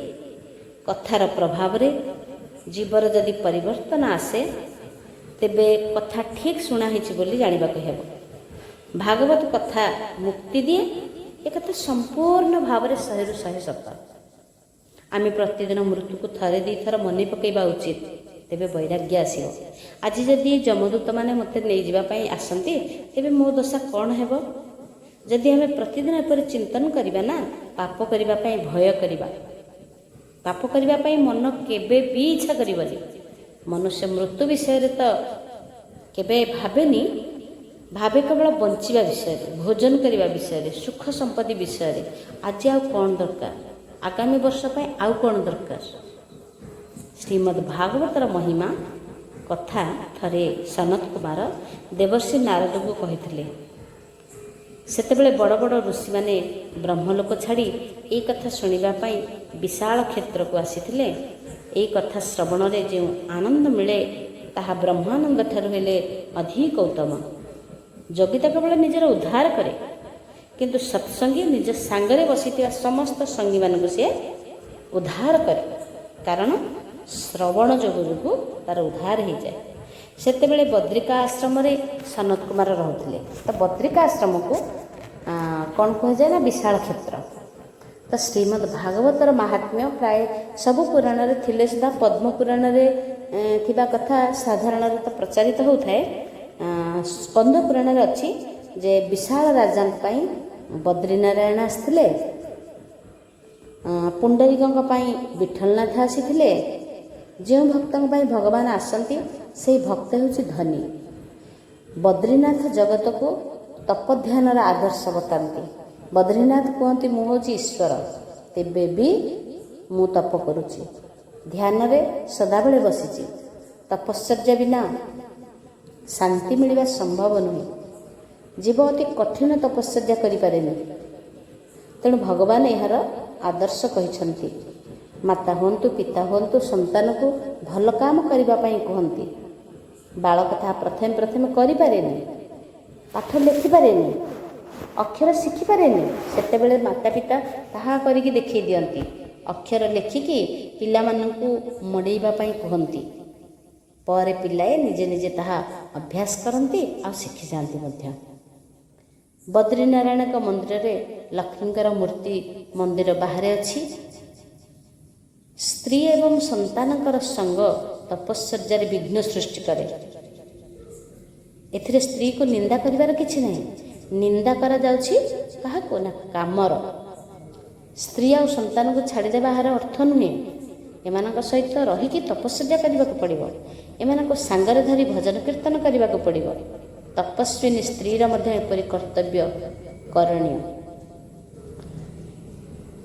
କଥାର ପ୍ରଭାବରେ जीवर जदि परिवर्तन आसे तेबे कथा ठीक शुणा होइछि बोली जानिबाको हेबो। भागवत कथा मुक्ति दिए एक कथा संपूर्ण भाव में 100 सत। आम प्रतिदिन मृत्यु को थरे दी थर मन पकईवा उचित, तेबे वैराग्य आसियो। आज जदि जमदूत मैंने मत नहीं जावाई आसती तेबे मो दशा कौन हेब? जदि आम प्रतिदिन एपर चिंतन करवा ना पाप करने भय करवा, पाप करने मन केबे भी इच्छा करबनी। मनुष्य मृत्यु विषय तो केबे भावेनी, भावे केवल बंचिवा विषय, भोजन करने विषय, सुख संपत्ति विषय। आज आउ कौन दरकार? आगामी वर्ष पर आउ कौन दरकार? श्रीमद् भागवतर महिमा कथा थरे सनत कुमार देवर्षि नारद को कही। सेतेबेले बड़ बड़ ऋषि माने ब्रह्मलोक छाड़ी ये कथा शुणापी विशाल क्षेत्र को आसीथिले। ये कथा श्रवण रे जो आनंद मिले ताहा ब्रह्मानंद ठारू हेले अधिक उत्तम। जोगिता केवल निजर उद्धार करे, किंतु सत्संगी निज सांगरे बसिथिबा समस्त संगी मानक से उद्धार करे, कारण श्रवण जोगु तार उद्धार हो जाए। सेतेबेले बद्रिका आश्रम रे सनत कुमार रहउथिले। तो बद्रिका आश्रम को कौन कह जाए ना विशाल क्षेत्र। तो श्रीमद् भागवतर महात्म्य प्राय सबु पुराण रे थिले सुधा पद्म पुराण रे थिबा कथा साधारण तो प्रचारित होता है। स्कंद पुराण रे अच्छी जे विशाल राजा बद्रीनारायण आसथिले, पुंडरीकଙ୍କ ପାଇଁ विठलनाथ आसीथिले। जो भक्तों पर भगवान आसती से भक्त होची धनी। बद्रीनाथ जगत को तपध्यान आदर्श बताती। बद्रीनाथ कहते मु हूँ ईश्वर, तेबे भी मु तप करुची, ध्यान रे सदाबले बसीची। तपश्चर्या बिना शांति मिलवा संभव नुहे। जीव अति कठिन तपश्चर्या करें, तेणु भगवान यार आदर्श कही। माता हूँ पिता हूँ संतान को भल काम करने कहती। बालक ता प्रथम प्रथम करें, पाठ लिखिपारे, अक्षर शिखिपारे, से माता पिता ताहा करिकी देखी दियंती। अक्षर लेखिकी पिला माननकु मड़ेइबापई कहती। पर पिलाए निजे निजे ताहा अभ्यास करती आ शिखि जाती मध्य। बद्रीनारायण मंदिर रे लक्ष्मीकर मूर्ति मंदिर बाहर अच्छी। स्त्री एवं संतानकर संग तपश्चर्या विघ्न सृष्टि करे। एथिरे स्त्री को निंदा करिवार किछि नहीं। निंदा करा जाउछि काहाको ना कामर। स्त्री आ संतान को छाड़ी बाहर अर्थ नुहे। एमानक सहित रहीकि तपश्चर्या करबाक पड़िबो। एमानक सांगरे धरी भजन कीर्तन करबाक पड़िबो। तपस्विनी स्त्रीर मध्य एपरि कर्तव्य करणीय।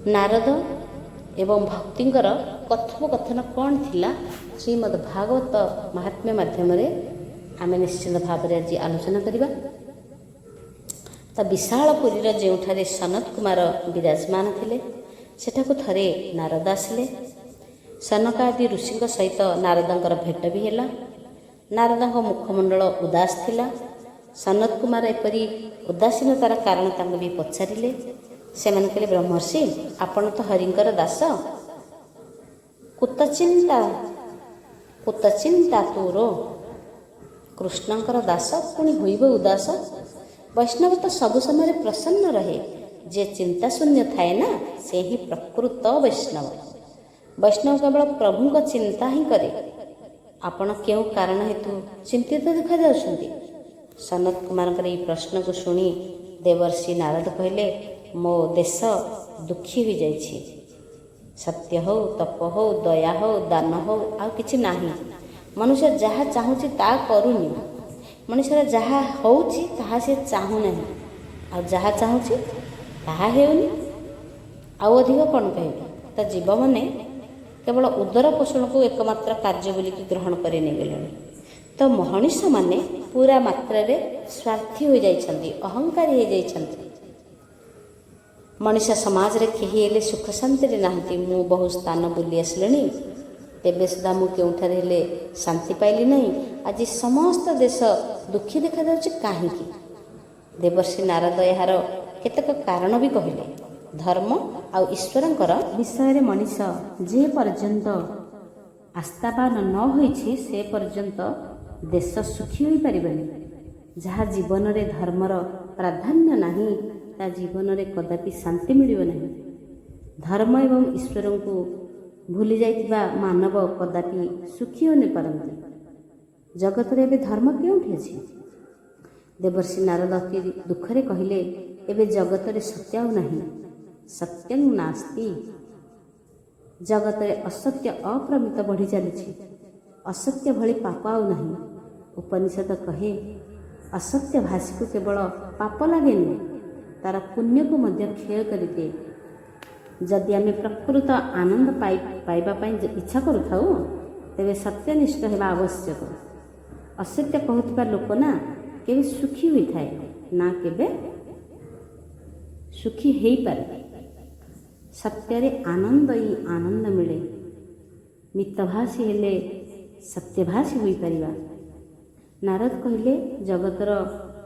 नारद एवं भक्तिंकर कथोपकथन कौन थिला श्रीमद् भागवत महात्म्य माध्यम आम निश्चित भाव में आज आलोचना करवा। तो विशालपुरीर जोठारे सनत कुमार विराजमान थिले, सेठाकु थरे नारद आसिले। सनक आदि ऋषि सहित नारदंकर भेट भी है। नारदंक मुखमंडल उदास थिला। सनत कुमार एपरी उदासीनतार कारण तांको भी पचारिले। से कहले, ब्रह्मर्षि आपण तो हरिंकर दास, कुतचिंता तोरो। कृष्णंकर दास पुणी होइब उदास। वैष्णव तो सब समय प्रसन्न रहे। जे चिंता शून्य थाए ना से ही प्रकृत वैष्णव। वैष्णव केवल प्रभु को चिंता ही करे। आपण क्यों कारण हेतु चिंतित देखा जाउछंती? सनत कुमार ये प्रश्न को शुणी देवर्षि नारद कहले, मो देश दुखी हो जाइछि। सत्य हो, तप हो, दया हो, दान हो, आ किछि नाही। मनुष्य जहाँ चाहूँगी ता करूनी। मनुष्य जहाँ होउछि ताहा से चाहू नहीं, आ जहाँ चाहूँगी ताहा हेउनी। आउ अधिक कौन कहबे? तो जीव मैंने केवल उदर पोषण को एकमात्र कार्य बोलिकी ग्रहण करे नहीं गले। तो मनीष माने पूरा मात्रा रे स्वार्थी हो जाइछन्ति, अहंकारी हो जाइछन्ति। मनीष समाज रे केही हेले सुख शांति रे नाहंती। मु बहु स्थान बुली आसलेनी, तेबे सुधा मु केउठारे हेले शांति पाइली नहीं। आज समस्त देश दुखी देखा जाउछि काहेकि? देवर्षि नारद यार केतक कारण भी कहले। धर्म आ ईश्वरंकर विषय रे मनीष जे पर्यंत ଆସ୍ଥାବାନ ନ ହୋଇଛି ସେ ପର୍ଯ୍ୟନ୍ତ ଦେଶ ସୁଖୀ ହୋଇପାରିବନି। ଯାହା ଜୀବନରେ ଧର୍ମର ପ୍ରାଧାନ୍ୟ ନାହିଁ ତା ଜୀବନରେ କଦାପି ଶାନ୍ତି ମିଳିବ ନାହିଁ। ଧର୍ମ ଏବଂ ଈଶ୍ୱରଙ୍କୁ ଭୁଲି ଯାଇଥିବା ମାନବ କଦାପି ସୁଖୀ ହୋଇପାରନ୍ତି। ଜଗତରେ ଏବେ ଧର୍ମ କେଉଁଠି ଅଛି? ଦେବର୍ଷି ନାରଦ ଅତି ଦୁଃଖରେ କହିଲେ, ଏବେ ଜଗତରେ ସତ୍ୟ ଆଉ ନାହିଁ। ସତ୍ୟଂ ନାସ୍ତି। ଜଗତରେ ଅସତ୍ୟ ଅପ୍ରମିତ ବଢ଼ି ଚାଲିଛି। ଅସତ୍ୟ ଭଳି ପାପ ଆଉ ନାହିଁ। ଉପନିଷଦ କହେ, ଅସତ୍ୟ ଭାଷୀକୁ କେବଳ ପାପ ଲାଗେନି, ତାର ପୁଣ୍ୟକୁ ମଧ୍ୟ କ୍ଷୟ କରିଦିଏ। ଯଦି ଆମେ ପ୍ରକୃତ ଆନନ୍ଦ ପାଇବା ପାଇଁ ଇଚ୍ଛା କରୁଥାଉ ତେବେ ସତ୍ୟନିଷ୍ଠ ହେବା ଆବଶ୍ୟକ। ଅସତ୍ୟ କହୁଥିବା ଲୋକ ନା କେବେ ସୁଖୀ ହୋଇଥାଏ ନା କେବେ ସୁଖୀ ହେଇପାରେ। ସତ୍ୟରେ ଆନନ୍ଦ ହିଁ ଆନନ୍ଦ ମିଳେ। ମିତଭାଷୀ ହେଲେ ସତ୍ୟଭାଷୀ ହୋଇପାରିବା। ନାରଦ କହିଲେ, ଜଗତର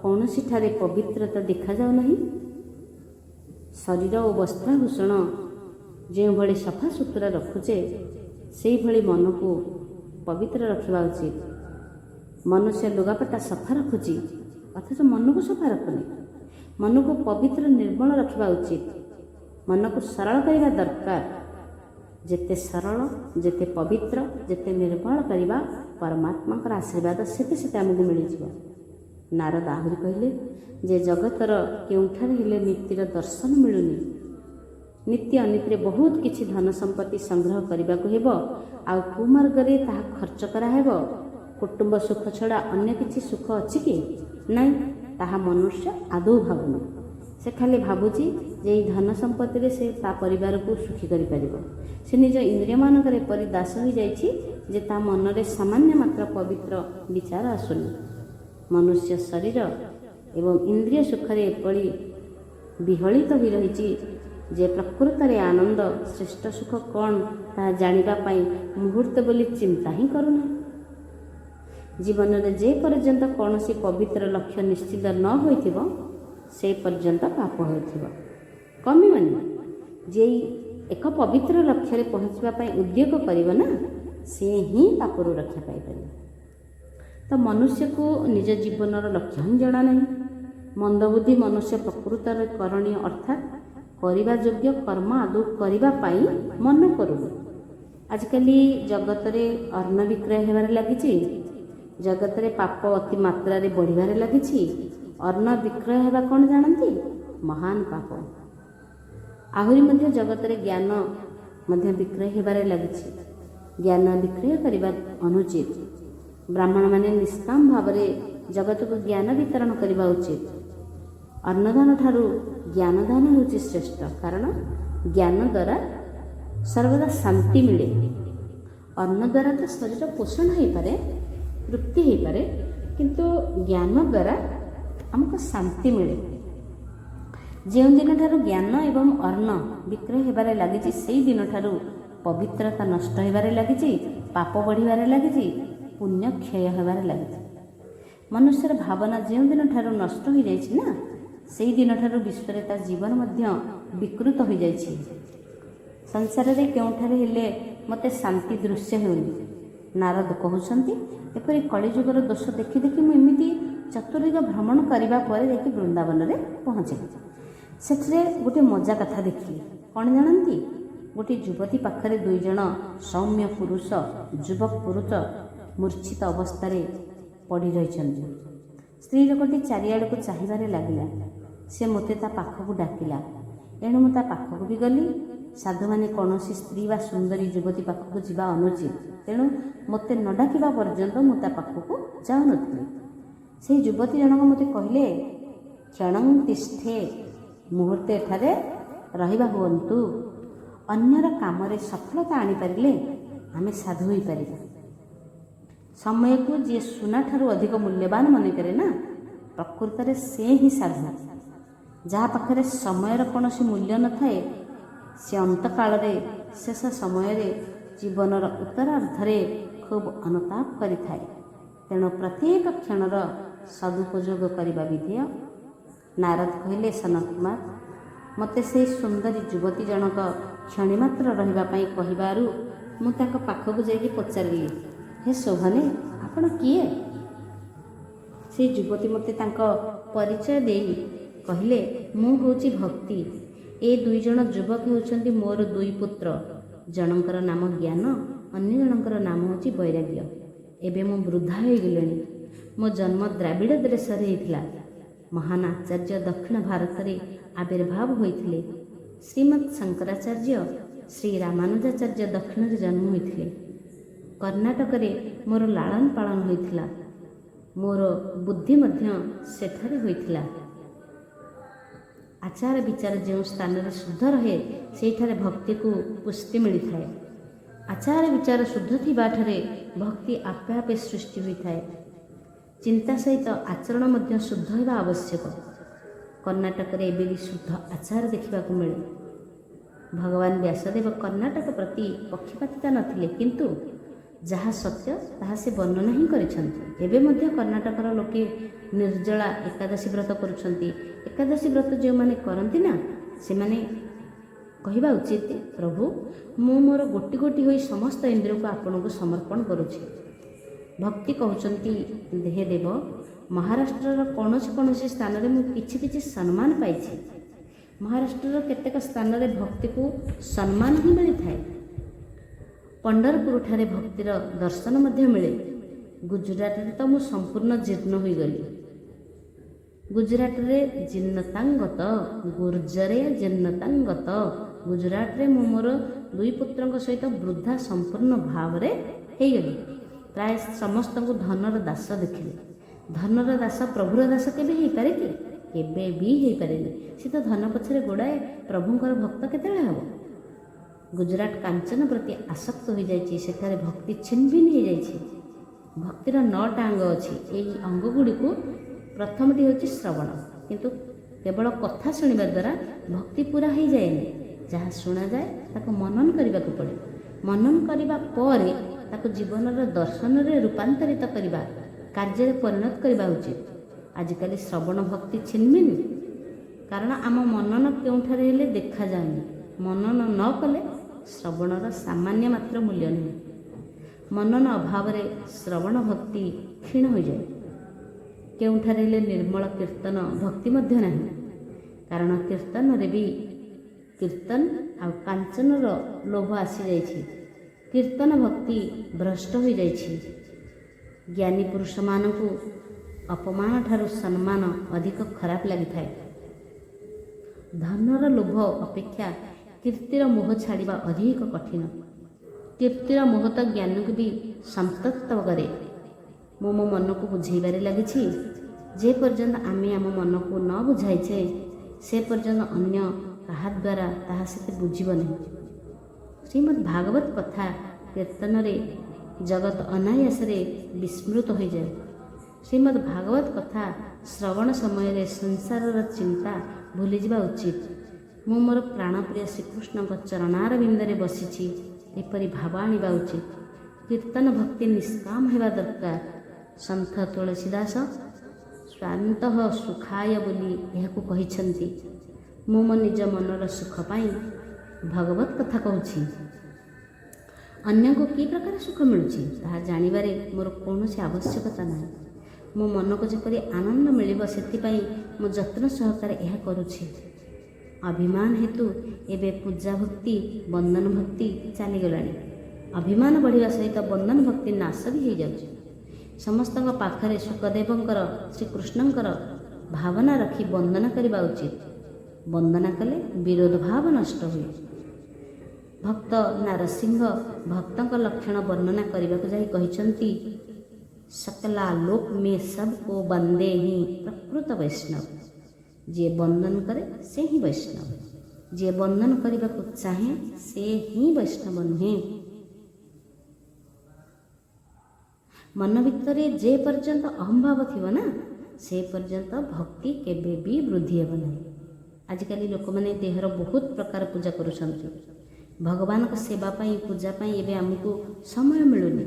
କୌଣସିଠାରେ ପବିତ୍ରତା ଦେଖାଯାଉ ନାହିଁ। ଶରୀର ଓ ବସ୍ତ୍ରାଭୂଷଣ ଯେଉଁଭଳି ସଫା ସୁତୁରା ରଖୁଛେ ସେହିଭଳି ମନକୁ ପବିତ୍ର ରଖିବା ଉଚିତ। ମନୁଷ୍ୟ ଲୁଗାପଟା ସଫା ରଖୁଛି ଅଥଚ ମନକୁ ସଫା ରଖୁନି। ମନକୁ ପବିତ୍ର ନିର୍ମଳ ରଖିବା ଉଚିତ। ମନକୁ ସରଳ କରିବା ଦରକାର। ଯେତେ ସରଳ, ଯେତେ ପବିତ୍ର, ଯେତେ ନିର୍ମଳ କରିବା ପରମାତ୍ମାଙ୍କର ଆଶୀର୍ବାଦ ସେତେ ସେତେ ଆମକୁ ମିଳିଯିବ। ନାରଦ ଆହୁରି କହିଲେ ଯେ ଜଗତର କେଉଁଠାରେ ହେଲେ ନୀତିର ଦର୍ଶନ ମିଳୁନି। ନୀତି ଅନୀତିରେ ବହୁତ କିଛି ଧନ ସମ୍ପତ୍ତି ସଂଗ୍ରହ କରିବାକୁ ହେବ, ଆଉ କୁମାର୍ଗରେ ତାହା ଖର୍ଚ୍ଚ କରାହେବ। କୁଟୁମ୍ବ ସୁଖ ଛଡ଼ା ଅନ୍ୟ କିଛି ସୁଖ ଅଛି କି? ନାହିଁ, ତାହା ମନୁଷ୍ୟ ଆଦୌ ଭାବୁନି। ସେ ଖାଲି ଭାବୁଛି ଯେ ଏହି ଧନ ସମ୍ପତ୍ତିରେ ସେ ତା ପରିବାରକୁ ସୁଖୀ କରିପାରିବ। ସେ ନିଜ ଇନ୍ଦ୍ରିୟମାନଙ୍କରେ ଏପରି ଦାସ ହୋଇଯାଇଛି ଯେ ତା ମନରେ ସାମାନ୍ୟ ମାତ୍ର ପବିତ୍ର ବିଚାର ଆସୁନି। ମନୁଷ୍ୟ ଶରୀର ଏବଂ ଇନ୍ଦ୍ରିୟ ସୁଖରେ ଏପରି ବିହଳିତ ହୋଇ ରହିଛି ଯେ ପ୍ରକୃତରେ ଆନନ୍ଦ ଶ୍ରେଷ୍ଠ ସୁଖ କ'ଣ ତାହା ଜାଣିବା ପାଇଁ ମୁହୂର୍ତ୍ତ ବୋଲି ଚିନ୍ତା ହିଁ କରୁନାହିଁ। ଜୀବନରେ ଯେ ପର୍ଯ୍ୟନ୍ତ କୌଣସି ପବିତ୍ର ଲକ୍ଷ୍ୟ ନିଶ୍ଚିତ ନ ହୋଇଥିବ ସେ ପର୍ଯ୍ୟନ୍ତ ପାପ ହେଉଥିବ, କମିବନି। ଯେ ଏକ ପବିତ୍ର ଲକ୍ଷ୍ୟରେ ପହଞ୍ଚିବା ପାଇଁ ଉଦ୍ୟୋଗ କରିବ ନା ସେ ହିଁ ପାପରୁ ରକ୍ଷା ପାଇପାରିବ। ତ ମନୁଷ୍ୟକୁ ନିଜ ଜୀବନର ଲକ୍ଷ୍ୟ ହିଁ ଜଣା ନାହିଁ। ମନ୍ଦବୁଦ୍ଧି ମନୁଷ୍ୟ ପ୍ରକୃତରେ କରଣୀୟ ଅର୍ଥାତ୍ କରିବା ଯୋଗ୍ୟ କର୍ମ ଆଦୌ କରିବା ପାଇଁ ମନ କରୁନି। ଆଜିକାଲି ଜଗତରେ ଅନ୍ନ ବିକ୍ରୟ ହେବାରେ ଲାଗିଛି। ଜଗତରେ ପାପ ଅତି ମାତ୍ରାରେ ବଢ଼ିବାରେ ଲାଗିଛି। ଅନ୍ନ ବିକ୍ରୟ ହେବା କ'ଣ ଜାଣନ୍ତି? ମହାନ ପାପ। ଆହୁରି ମଧ୍ୟ ଜଗତରେ ଜ୍ଞାନ ମଧ୍ୟ ବିକ୍ରୟ ହେବାରେ ଲାଗିଛି। ଜ୍ଞାନ ବିକ୍ରୟ କରିବା ଅନୁଚିତ। ବ୍ରାହ୍ମଣମାନେ ନିଷ୍କାମ ଭାବରେ ଜଗତକୁ ଜ୍ଞାନ ବିତରଣ କରିବା ଉଚିତ। ଅନ୍ନଦାନ ଠାରୁ ଜ୍ଞାନଦାନ ହେଉଛି ଶ୍ରେଷ୍ଠ। କାରଣ ଜ୍ଞାନ ଦ୍ୱାରା ସର୍ବଦା ଶାନ୍ତି ମିଳେ। ଅନ୍ନ ଦ୍ୱାରା ତ ଶରୀର ପୋଷଣ ହୋଇପାରେ, ତୃପ୍ତି ହୋଇପାରେ, କିନ୍ତୁ ଜ୍ଞାନ ଦ୍ୱାରା ଆମକୁ ଶାନ୍ତି ମିଳେ। ଯେଉଁ ଦିନଠାରୁ ଜ୍ଞାନ ଏବଂ ଅନ୍ନ ବିକ୍ରୟ ହେବାରେ ଲାଗିଛି ସେହି ଦିନଠାରୁ ପବିତ୍ରତା ନଷ୍ଟ ହେବାରେ ଲାଗିଛି, ପାପ ବଢ଼ିବାରେ ଲାଗିଛି, ପୁଣ୍ୟ କ୍ଷୟ ହେବାରେ ଲାଗିଛି। ମନୁଷ୍ୟର ଭାବନା ଯେଉଁ ଦିନଠାରୁ ନଷ୍ଟ ହୋଇଯାଇଛି ନା ସେହି ଦିନଠାରୁ ବିଶ୍ୱରେ ତା ଜୀବନ ମଧ୍ୟ ବିକୃତ ହୋଇଯାଇଛି। ସଂସାରରେ କେଉଁଠାରେ ହେଲେ ମୋତେ ଶାନ୍ତି ଦୃଶ୍ୟ ହେଉନି। ନାରଦ କହୁଛନ୍ତି, ଏପରି କଳିଯୁଗର ଦୋଷ ଦେଖି ଦେଖି ମୁଁ ଏମିତି ଚତୁର୍ଦିଗ ଭ୍ରମଣ କରିବା ପରେ ଯାଇକି ବୃନ୍ଦାବନରେ ପହଞ୍ଚିଲି। ସେଠାରେ ଗୋଟିଏ ମଜା କଥା ଦେଖିଲି। କ'ଣ ଜାଣନ୍ତି? ଗୋଟିଏ ଯୁବତୀ ପାଖରେ ଦୁଇ ଜଣ ସୌମ୍ୟ ପୁରୁଷ, ଯୁବକ ପୁରୁଷ ମୂର୍ଚ୍ଛିତ ଅବସ୍ଥାରେ ପଡ଼ି ରହିଛନ୍ତି। ସ୍ତ୍ରୀ ଲୋକଟି ଚାରିଆଡ଼କୁ ଚାହିଁବାରେ ଲାଗିଲା। ସେ ମୋତେ ତା ପାଖକୁ ଡାକିଲା। ଏଣୁ ମୁଁ ତା ପାଖକୁ ବି ଗଲି। ସାଧୁମାନେ କୌଣସି ସ୍ତ୍ରୀ ବା ସୁନ୍ଦରୀ ଯୁବତୀ ପାଖକୁ ଯିବା ଅନୁଚିତ। ତେଣୁ ମୋତେ ନ ଡାକିବା ପର୍ଯ୍ୟନ୍ତ ମୁଁ ତା ପାଖକୁ ଯାଉନଥିଲି। ସେହି ଯୁବତୀ ଜଣକ ମୋତେ କହିଲେ, କ୍ଷଣଂ ତିଷ୍ଠେ, ମୁହୂର୍ତ୍ତେ ଏଠାରେ ରହିବା ହୁଅନ୍ତୁ। ଅନ୍ୟର କାମରେ ସଫଳତା ଆଣିପାରିଲେ ଆମେ ସାଧୁ ହୋଇପାରିବା। ସମୟକୁ ଯିଏ ସୁନାଠାରୁ ଅଧିକ ମୂଲ୍ୟବାନ ମନେକରେ ନା ପ୍ରକୃତରେ ସେ ହିଁ ସାଧୁ। ଯାହା ପାଖରେ ସମୟର କୌଣସି ମୂଲ୍ୟ ନଥାଏ ସେ ଅନ୍ତକାଳରେ, ଶେଷ ସମୟରେ, ଜୀବନର ଉତ୍ତରାର୍ଦ୍ଧରେ ଖୁବ୍ ଅନୁତାପ କରିଥାଏ। ତେଣୁ ପ୍ରତ୍ୟେକ କ୍ଷଣର ସଦୁପଯୋଗ କରିବା ବିଧେୟ। ନାରଦ କହିଲେ, ସନତ କୁମାର, ମୋତେ ସେହି ସୁନ୍ଦରୀ ଯୁବତୀ ଜଣକ କ୍ଷଣିମାତ୍ର ରହିବା ପାଇଁ କହିବାରୁ ମୁଁ ତାଙ୍କ ପାଖକୁ ଯାଇକି ପଚାରିଲି, ହେ ଶୋଭନେ, ଆପଣ କିଏ? ସେ ଯୁବତୀ ମୋତେ ତାଙ୍କ ପରିଚୟ ଦେଇ କହିଲେ, ମୁଁ ହେଉଛି ଭକ୍ତି। ଏ 2 ଜଣ ଯୁବକ ହେଉଛନ୍ତି ମୋର 2 ପୁତ୍ର। ଜଣଙ୍କର ନାମ ଜ୍ଞାନ, ଅନ୍ୟ ଜଣଙ୍କର ନାମ ହେଉଛି ବୈରାଗ୍ୟ। ଏବେ ମୁଁ ବୃଦ୍ଧା ହୋଇଗଲିଣି। ମୋ ଜନ୍ମ ଦ୍ରାବିଡ଼ ଦେଶରେ ହେଇଥିଲା। ମହାନ ଆଚାର୍ଯ୍ୟ ଦକ୍ଷିଣ ଭାରତରେ ଆବିର୍ଭାବ ହୋଇଥିଲେ। ଶ୍ରୀମଦ୍ ଶଙ୍କରାଚାର୍ଯ୍ୟ, ଶ୍ରୀ ରାମାନୁଜାଚାର୍ଯ୍ୟ ଦକ୍ଷିଣରେ ଜନ୍ମ ହୋଇଥିଲେ। କର୍ଣ୍ଣାଟକରେ ମୋର ଲାଳନ ପାଳନ ହୋଇଥିଲା। ମୋର ବୁଦ୍ଧି ମଧ୍ୟ ସେଠାରେ ହୋଇଥିଲା। ଆଚାର ବିଚାର ଯେଉଁ ସ୍ଥାନରେ ଶୁଦ୍ଧ ରହେ, ସେହିଠାରେ ଭକ୍ତିକୁ ପୁଷ୍ଟି ମିଳିଥାଏ। ଆଚାର ବିଚାର ଶୁଦ୍ଧ ଥିବାଠାରେ ଭକ୍ତି ଆପେ ଆପେ ସୃଷ୍ଟି ହୋଇଥାଏ। ଚିନ୍ତା ସହିତ ଆଚରଣ ମଧ୍ୟ ଶୁଦ୍ଧ ହେବା ଆବଶ୍ୟକ। କର୍ଣ୍ଣାଟକରେ ଏବେ ବି ଶୁଦ୍ଧ ଆଚାର ଦେଖିବାକୁ ମିଳେ। ଭଗବାନ ବ୍ୟାସଦେବ କର୍ଣ୍ଣାଟକ ପ୍ରତି ପକ୍ଷପାତିତା ନଥିଲେ, କିନ୍ତୁ ଯାହା ସତ୍ୟ ତାହା ସେ ବର୍ଣ୍ଣନା ହିଁ କରିଛନ୍ତି। ଏବେ ମଧ୍ୟ କର୍ଣ୍ଣାଟକର ଲୋକେ ନିର୍ଜଳା ଏକାଦଶୀ ବ୍ରତ କରୁଛନ୍ତି। ଏକାଦଶୀ ବ୍ରତ ଯେଉଁମାନେ କରନ୍ତି ନା, ସେମାନେ କହିବା ଉଚିତ, ପ୍ରଭୁ, ମୁଁ ମୋର ଗୋଟି ଗୋଟି ହୋଇ ସମସ୍ତ ଇନ୍ଦ୍ରିୟକୁ ଆପଣଙ୍କୁ ସମର୍ପଣ କରୁଛି। ଭକ୍ତି କହୁଛନ୍ତି, ହେ ଦେବ, ମହାରାଷ୍ଟ୍ରର କୌଣସି ସ୍ଥାନରେ ମୁଁ କିଛି କିଛି ସମ୍ମାନ ପାଇଛି। ମହାରାଷ୍ଟ୍ରର କେତେକ ସ୍ଥାନରେ ଭକ୍ତିକୁ ସମ୍ମାନ ହିଁ ମିଳିଥାଏ। ପଣ୍ଡରପୁରଠାରେ ଭକ୍ତିର ଦର୍ଶନ ମଧ୍ୟ ମିଳେ। ଗୁଜୁରାଟରେ ତ ମୁଁ ସମ୍ପୂର୍ଣ୍ଣ ଜୀର୍ଣ୍ଣ ହୋଇଗଲି। ଗୁଜୁରାଟରେ ଜୀର୍ଣ୍ଣତାଙ୍ଗତ, ଗୁର୍ଜରେ ଜୀର୍ଣ୍ଣତାଙ୍ଗତ। ଗୁଜୁରାଟରେ ମୁଁ ମୋର 2 ପୁତ୍ରଙ୍କ ସହିତ ବୃଦ୍ଧା ସମ୍ପୂର୍ଣ୍ଣ ଭାବରେ ହେଇଗଲି। ପ୍ରାୟ ସମସ୍ତଙ୍କୁ ଧନର ଦାସ ଦେଖିଲି। ଧନର ଦାସ ପ୍ରଭୁର ଦାସ କେବେ ହେଇପାରେ କି? କେବେ ବି ହେଇପାରେନି। ସେ ତ ଧନ ପଛରେ ଗୋଡ଼ାଏ, ପ୍ରଭୁଙ୍କର ଭକ୍ତ କେତେବେଳେ ହେବ? ଗୁଜୁରାଟ କାଞ୍ଚନ ପ୍ରତି ଆସକ୍ତ ହୋଇଯାଇଛି। ସେଠାରେ ଭକ୍ତି ଛିନ୍ଭିନ୍ ହୋଇଯାଇଛି। ଭକ୍ତିର 9ଟା ଅଙ୍ଗ ଅଛି। ଏହି ଅଙ୍ଗଗୁଡ଼ିକୁ ପ୍ରଥମଟି ହେଉଛି ଶ୍ରବଣ। କିନ୍ତୁ କେବଳ କଥା ଶୁଣିବା ଦ୍ୱାରା ଭକ୍ତି ପୁରା ହୋଇଯାଏନି। ଯାହା ଶୁଣାଯାଏ ତାକୁ ମନନ କରିବାକୁ ପଡ଼େ। ମନନ କରିବା ପରେ ତାକୁ ଜୀବନର ଦର୍ଶନରେ ରୂପାନ୍ତରିତ କରିବା, କାର୍ଯ୍ୟରେ ପରିଣତ କରିବା ଉଚିତ। ଆଜିକାଲି ଶ୍ରବଣ ଭକ୍ତି ଛିନ୍ଭିନ୍, କାରଣ ଆମ ମନନ କେଉଁଠାରେ ହେଲେ ଦେଖାଯାଉନି। ମନନ ନ କଲେ ଶ୍ରବଣର ସାମାନ୍ୟ ମାତ୍ର ମୂଲ୍ୟ ନୁହେଁ। ମନନ ଅଭାବରେ ଶ୍ରବଣ ଭକ୍ତି କ୍ଷୀଣ ହୋଇଯାଏ। କେଉଁଠାରେ ହେଲେ ନିର୍ମଳ କୀର୍ତ୍ତନ ଭକ୍ତି ମଧ୍ୟ ନାହିଁ। କାରଣ କୀର୍ତ୍ତନରେ ବି କୀର୍ତ୍ତନ ଆଉ କାଞ୍ଚନର ଲୋଭ ଆସିଯାଇଛି। କୀର୍ତ୍ତନ ଭକ୍ତି ଭ୍ରଷ୍ଟ ହୋଇଯାଇଛି। ଜ୍ଞାନୀ ପୁରୁଷମାନଙ୍କୁ ଅପମାନ ଠାରୁ ସମ୍ମାନ ଅଧିକ ଖରାପ ଲାଗିଥାଏ। ଧନର ଲୋଭ ଅପେକ୍ଷା କୀର୍ତ୍ତିର ମୋହ ଛାଡ଼ିବା ଅଧିକ କଠିନ। କୀର୍ତ୍ତିର ମୋହ ତ ଜ୍ଞାନକୁ ବି ସନ୍ତପ୍ତ କରେ। ମୁଁ ମୋ ମନକୁ ବୁଝେଇବାରେ ଲାଗିଛି, ଯେ ପର୍ଯ୍ୟନ୍ତ ଆମେ ଆମ ମନକୁ ନ ବୁଝାଇଛେ, ସେ ପର୍ଯ୍ୟନ୍ତ ଅନ୍ୟ କାହା ଦ୍ୱାରା ତାହା ସେତେ ବୁଝିବ ନାହିଁ। ଶ୍ରୀମଦ୍ ଭାଗବତ କଥା କୀର୍ତ୍ତନରେ ଜଗତ ଅନାୟାସରେ ବିସ୍ମୃତ ହୋଇଯାଏ। ଶ୍ରୀମଦ୍ ଭାଗବତ କଥା ଶ୍ରବଣ ସମୟରେ ସଂସାରର ଚିନ୍ତା ଭୁଲିଯିବା ଉଚିତ। ମୁଁ ମୋର ପ୍ରାଣପ୍ରିୟ ଶ୍ରୀକୃଷ୍ଣଙ୍କ ଚରଣାରବିନ୍ଦରେ ବସିଛି, ଏପରି ଭାବ ଆଣିବା ଉଚିତ। କୀର୍ତ୍ତନ ଭକ୍ତି ନିଷ୍କାମ ହେବା ଦରକାର। ସନ୍ଥ ତୁଳସୀଦାସ ସ୍ୱାନ୍ତଃ ସୁଖାୟ ବୋଲି ଏହାକୁ କହିଛନ୍ତି। ମୁଁ ମୋ ନିଜ ମନର ସୁଖ ପାଇଁ ଭଗବତ କଥା କହୁଛି। ଅନ୍ୟକୁ କି ପ୍ରକାର ସୁଖ ମିଳୁଛି ତାହା ଜାଣିବାରେ ମୋର କୌଣସି ଆବଶ୍ୟକତା ନାହିଁ। ମୋ ମନକୁ ଯେପରି ଆନନ୍ଦ ମିଳିବ, ସେଥିପାଇଁ ମୁଁ ଯତ୍ନ ସହକାରେ ଏହା କରୁଛି। ଅଭିମାନ ହେତୁ ଏବେ ପୂଜା ଭକ୍ତି, ବନ୍ଦନ ଭକ୍ତି ଚାଲିଗଲାଣି। ଅଭିମାନ ବଢ଼ିବା ସହିତ ବନ୍ଦନ ଭକ୍ତି ନାଶ ବି ହୋଇଯାଉଛି। ସମସ୍ତଙ୍କ ପାଖରେ ସୁଖଦେବଙ୍କର, ଶ୍ରୀକୃଷ୍ଣଙ୍କର ଭାବନା ରଖି ବନ୍ଦନା କରିବା ଉଚିତ। ବନ୍ଦନା କଲେ ବିରୋଧ ଭାବ ନଷ୍ଟ ହୁଏ। ଭକ୍ତ ନାରସିଂହ ଭକ୍ତଙ୍କ ଲକ୍ଷଣ ବର୍ଣ୍ଣନା କରିବାକୁ ଯାଇ କହିଛନ୍ତି, ସକଲା ଲୋକ ମେ ସବକୋ ବନ୍ଦେ ହିଁ ପ୍ରକୃତ ବୈଷ୍ଣବ। ଯିଏ ବନ୍ଦନ କରେ ସେ ହିଁ ବୈଷ୍ଣବ। ଯିଏ ବନ୍ଦନ କରିବାକୁ ଚାହେଁ ସେ ହିଁ ବୈଷ୍ଣବ ନୁହେଁ। ମନ ଭିତରେ ଯେ ପର୍ଯ୍ୟନ୍ତ ଅହମ୍ଭାବ ଥିବ ନା, ସେ ପର୍ଯ୍ୟନ୍ତ ଭକ୍ତି କେବେ ବି ବୃଦ୍ଧି ହେବ ନାହିଁ। ଆଜିକାଲି ଲୋକମାନେ ଦେହର ବହୁତ ପ୍ରକାର ପୂଜା କରୁଛନ୍ତି। ଭଗବାନଙ୍କ ସେବା ପାଇଁ, ପୂଜା ପାଇଁ ଏବେ ଆମକୁ ସମୟ ମିଳୁନି।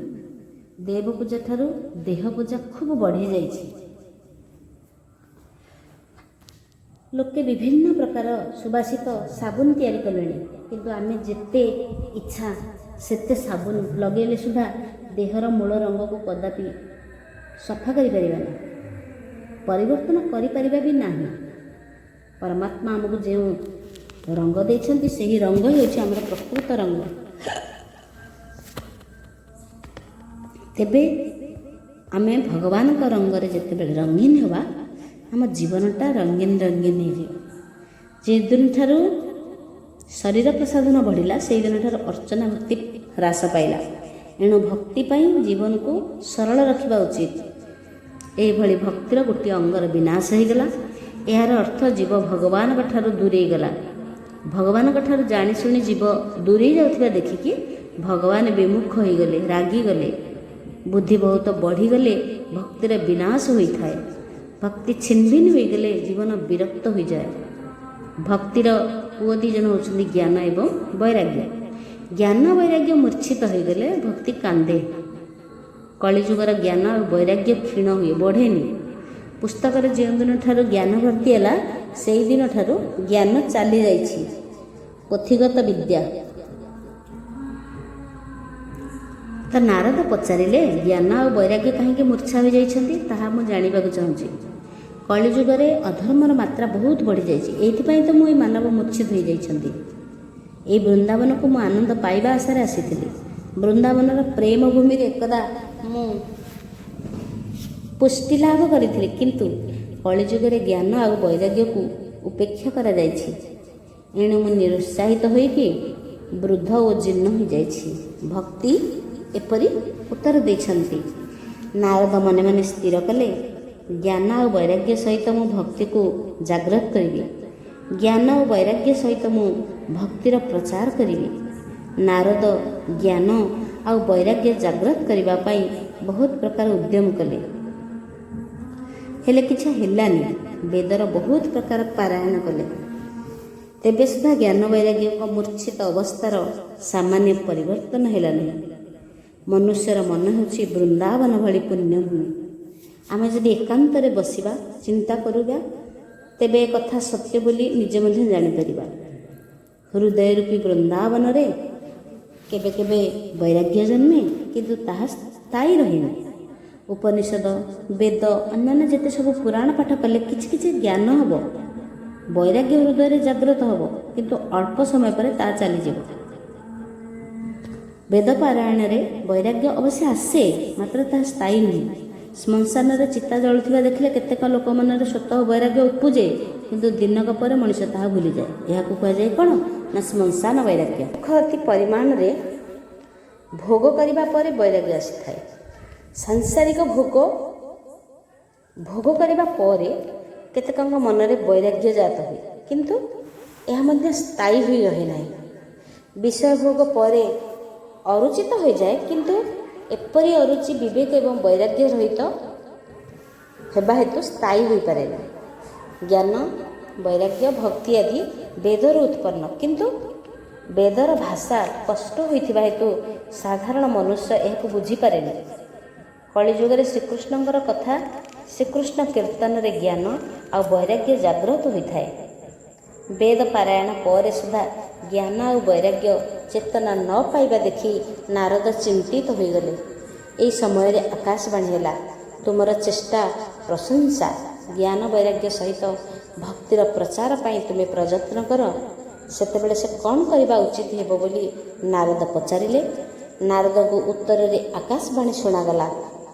ଦେବ ପୂଜା ଠାରୁ ଦେହ ପୂଜା ଖୁବ୍ ବଢ଼ିଯାଇଛି। ଲୋକେ ବିଭିନ୍ନ ପ୍ରକାର ସୁବାସିତ ସାବୁନ ତିଆରି କଲେଣି। କିନ୍ତୁ ଆମେ ଯେତେ ଇଚ୍ଛା ସେତେ ସାବୁନ ଲଗାଇଲେ ସୁଦ୍ଧା ଦେହର ମୂଳ ରଙ୍ଗକୁ କଦାପି ସଫା କରିପାରିବା ନାହିଁ, ପରିବର୍ତ୍ତନ କରିପାରିବା ବି ନାହିଁ। ପରମାତ୍ମା ଆମକୁ ଯେଉଁ ରଙ୍ଗ ଦେଇଛନ୍ତି ସେହି ରଙ୍ଗ ହେଉଛି ଆମର ପ୍ରକୃତ ରଙ୍ଗ। ତେବେ ଆମେ ଭଗବାନଙ୍କ ରଙ୍ଗରେ ଯେତେବେଳେ ରଙ୍ଗୀନ ହେବା, ଆମ ଜୀବନଟା ରଙ୍ଗୀନ ହେଇଯିବ। ଯେଉଁଦିନଠାରୁ ଶରୀର ପ୍ରସାଧନ ବଢ଼ିଲା ସେହିଦିନଠାରୁ ଅର୍ଚ୍ଚନା ଭକ୍ତି ହ୍ରାସ ପାଇଲା। ଏଣୁ ଭକ୍ତି ପାଇଁ ଜୀବନକୁ ସରଳ ରଖିବା ଉଚିତ। ଏହିଭଳି ଭକ୍ତିର ଗୋଟିଏ ଅଙ୍ଗର ବିନାଶ ହୋଇଗଲା। ଏହାର ଅର୍ଥ ଜୀବ ଭଗବାନଙ୍କ ଠାରୁ ଦୂରେଇ ଗଲା। ଭଗବାନଙ୍କ ଠାରୁ ଜାଣିଶୁଣି ଜୀବ ଦୂରେଇ ଯାଉଥିବା ଦେଖିକି ଭଗବାନ ବିମୁଖ ହୋଇଗଲେ, ରାଗିଗଲେ, ବୁଦ୍ଧି ବହୁତ ବଢ଼ିଗଲେ ଭକ୍ତିର ବିନାଶ ହୋଇଥାଏ। ଭକ୍ତି ଛିନଭିନ ହୋଇଗଲେ ଜୀବନ ବିରକ୍ତ ହୋଇଯାଏ। ଭକ୍ତିର ପୁଅ ଦୁଇ ଜଣ ହେଉଛନ୍ତି ଜ୍ଞାନ ଏବଂ ବୈରାଗ୍ୟ। ଜ୍ଞାନ ବୈରାଗ୍ୟ ମୂର୍ଚ୍ଛିତ ହୋଇଗଲେ ଭକ୍ତି କାନ୍ଦେ। କଳିଯୁଗର ଜ୍ଞାନ ଆଉ ବୈରାଗ୍ୟ କ୍ଷୀଣ ହୁଏ, ବଢ଼େନି। ପୁସ୍ତକରେ ଯେଉଁଦିନ ଠାରୁ ଜ୍ଞାନ ଭର୍ତ୍ତି ହେଲା ସେହିଦିନ ଠାରୁ ଜ୍ଞାନ ଚାଲିଯାଇଛି। ପୋଥିଗତ ବିଦ୍ୟା। ତ ନାରଦ ପଚାରିଲେ, ଜ୍ଞାନ ଆଉ ବୈରାଗ୍ୟ କାହିଁକି ମୂର୍ଚ୍ଛା ହୋଇଯାଇଛନ୍ତି ତାହା ମୁଁ ଜାଣିବାକୁ ଚାହୁଁଛି। କଳିଯୁଗରେ ଅଧର୍ମର ମାତ୍ରା ବହୁତ ବଢ଼ିଯାଇଛି, ଏଇଥିପାଇଁ ତ ମୁଁ ଏଇ ମାନବ ମୂର୍ଚ୍ଛିତ ହୋଇଯାଇଛନ୍ତି। ଏହି ବୃନ୍ଦାବନକୁ ମୁଁ ଆନନ୍ଦ ପାଇବା ଆଶାରେ ଆସିଥିଲି। ବୃନ୍ଦାବନର ପ୍ରେମ ଭୂମିରେ ଏକଦା ମୁଁ ପୁଷ୍ଟି ଲାଭ କରିଥିଲି, କିନ୍ତୁ କଳିଯୁଗରେ ଜ୍ଞାନ ଆଉ ବୈରାଗ୍ୟକୁ ଉପେକ୍ଷା କରାଯାଇଛି। ଏଣୁ ମୁଁ ନିରୁତ୍ସାହିତ ହୋଇକି ବୃଦ୍ଧ ଓ ଜୀର୍ଣ୍ଣ ହୋଇଯାଇଛି। ଭକ୍ତି ଏପରି ଉତ୍ତର ଦେଇଛନ୍ତି। ନାରଦ ମନେ ମନେ ସ୍ଥିର କଲେ, ଜ୍ଞାନ ଆଉ ବୈରାଗ୍ୟ ସହିତ ମୁଁ ଭକ୍ତିକୁ ଜାଗ୍ରତ କରିବି। ଜ୍ଞାନ ଓ ବୈରାଗ୍ୟ ସହିତ ମୁଁ ଭକ୍ତିର ପ୍ରଚାର କରିବି। ନାରଦ ଜ୍ଞାନ ଆଉ ବୈରାଗ୍ୟ ଜାଗ୍ରତ କରିବା ପାଇଁ ବହୁତ ପ୍ରକାର ଉଦ୍ୟମ କଲେ, ହେଲେ କିଛି ହେଲାନି। ବେଦର ବହୁତ ପ୍ରକାର ପାରାୟଣ କଲେ, ତେବେ ସୁଦ୍ଧା ଜ୍ଞାନ ବୈରାଗ୍ୟଙ୍କ ମୂର୍ଚ୍ଛିତ ଅବସ୍ଥାର ସାମାନ୍ୟ ପରିବର୍ତ୍ତନ ହେଲା ନାହିଁ। ମନୁଷ୍ୟର ମନ ହେଉଛି ବୃନ୍ଦାବନ ଭଳି ପୁଣ୍ୟଭୂମି। ଆମେ ଯଦି ଏକାନ୍ତରେ ବସିବା, ଚିନ୍ତା କରିବା, ତେବେ ଏ କଥା ସତ୍ୟ ବୋଲି ନିଜେ ମଧ୍ୟ ଜାଣିପାରିବା। ହୃଦୟ ରୂପୀ ବୃନ୍ଦାବନରେ କେବେ କେବେ ବୈରାଗ୍ୟ ଜନ୍ମେ, କିନ୍ତୁ ତାହା ସ୍ଥାୟୀ ରହେନି। ଉପନିଷଦ, ବେଦ, ଅନ୍ୟାନ୍ୟ ଯେତେ ସବୁ ପୁରାଣ ପାଠ କଲେ କିଛି କିଛି ଜ୍ଞାନ ହେବ, ବୈରାଗ୍ୟ ହୃଦୟରେ ଜାଗ୍ରତ ହେବ, କିନ୍ତୁ ଅଳ୍ପ ସମୟ ପରେ ତାହା ଚାଲିଯିବ। ବେଦ ପାରାୟଣରେ ବୈରାଗ୍ୟ ଅବଶ୍ୟ ଆସେ, ମାତ୍ର ତାହା ସ୍ଥାୟୀ ନୁହେଁ। ଶ୍ମଶାନରେ ଚିତା ଜଳୁଥିବା ଦେଖିଲେ କେତେକ ଲୋକ ମନରେ ସ୍ୱତଃ ବୈରାଗ୍ୟ ଉପୁଜେ, କିନ୍ତୁ ଦିନକ ପରେ ମଣିଷ ତାହା ଭୁଲିଯାଏ। ଏହାକୁ କୁହାଯାଏ କ'ଣ ନା ଶ୍ମଶାନ ବୈରାଗ୍ୟ। ଦୁଃଖ ଅତି ପରିମାଣରେ ଭୋଗ କରିବା ପରେ ବୈରାଗ୍ୟ ଆସିଥାଏ। ସାଂସାରିକ ଭୋଗ କରିବା ପରେ କେତେକଙ୍କ ମନରେ ବୈରାଗ୍ୟ ଜାତ ହୁଏ, କିନ୍ତୁ ଏହା ମଧ୍ୟ ସ୍ଥାୟୀ ହୋଇ ରହେ ନାହିଁ। ବିଷୟ ଭୋଗ ପରେ ଅରୁଚିତ ହୋଇଯାଏ, କିନ୍ତୁ ଏପରି ଅରୁଚି ବିବେକ ଏବଂ ବୈରାଗ୍ୟ ରହିତ ହେବା ହେତୁ ସ୍ଥାୟୀ ହୋଇପାରେ ନାହିଁ। ଜ୍ଞାନ, ବୈରାଗ୍ୟ, ଭକ୍ତି ଆଦି ବେଦରୁ ଉତ୍ପନ୍ନ, କିନ୍ତୁ ବେଦର ଭାଷା ସ୍ପଷ୍ଟ ହୋଇଥିବା ହେତୁ ସାଧାରଣ ମନୁଷ୍ୟ ଏହାକୁ ବୁଝିପାରେନି। କଳିଯୁଗରେ ଶ୍ରୀକୃଷ୍ଣଙ୍କର କଥା, ଶ୍ରୀକୃଷ୍ଣ କୀର୍ତ୍ତନରେ ଜ୍ଞାନ ଆଉ ବୈରାଗ୍ୟ ଜାଗ୍ରତ ହୋଇଥାଏ। ବେଦ ପାରାୟଣ ପରେ ସୁଦ୍ଧା ଜ୍ଞାନ ଆଉ ବୈରାଗ୍ୟ ଚେତନା ନ ପାଇବା ଦେଖି ନାରଦ ଚିନ୍ତିତ ହୋଇଗଲେ। ଏହି ସମୟରେ ଆକାଶବାଣୀ ହେଲା, ତୁମର ଚେଷ୍ଟା ପ୍ରଶଂସା। ଜ୍ଞାନ ବୈରାଗ୍ୟ ସହିତ ଭକ୍ତିର ପ୍ରଚାର ପାଇଁ ତୁମେ ପ୍ରଯତ୍ନ କର। ସେତେବେଳେ ସେ କ'ଣ କରିବା ଉଚିତ ହେବ ବୋଲି ନାରଦ ପଚାରିଲେ। ନାରଦଙ୍କୁ ଉତ୍ତରରେ ଆକାଶବାଣୀ ଶୁଣାଗଲା,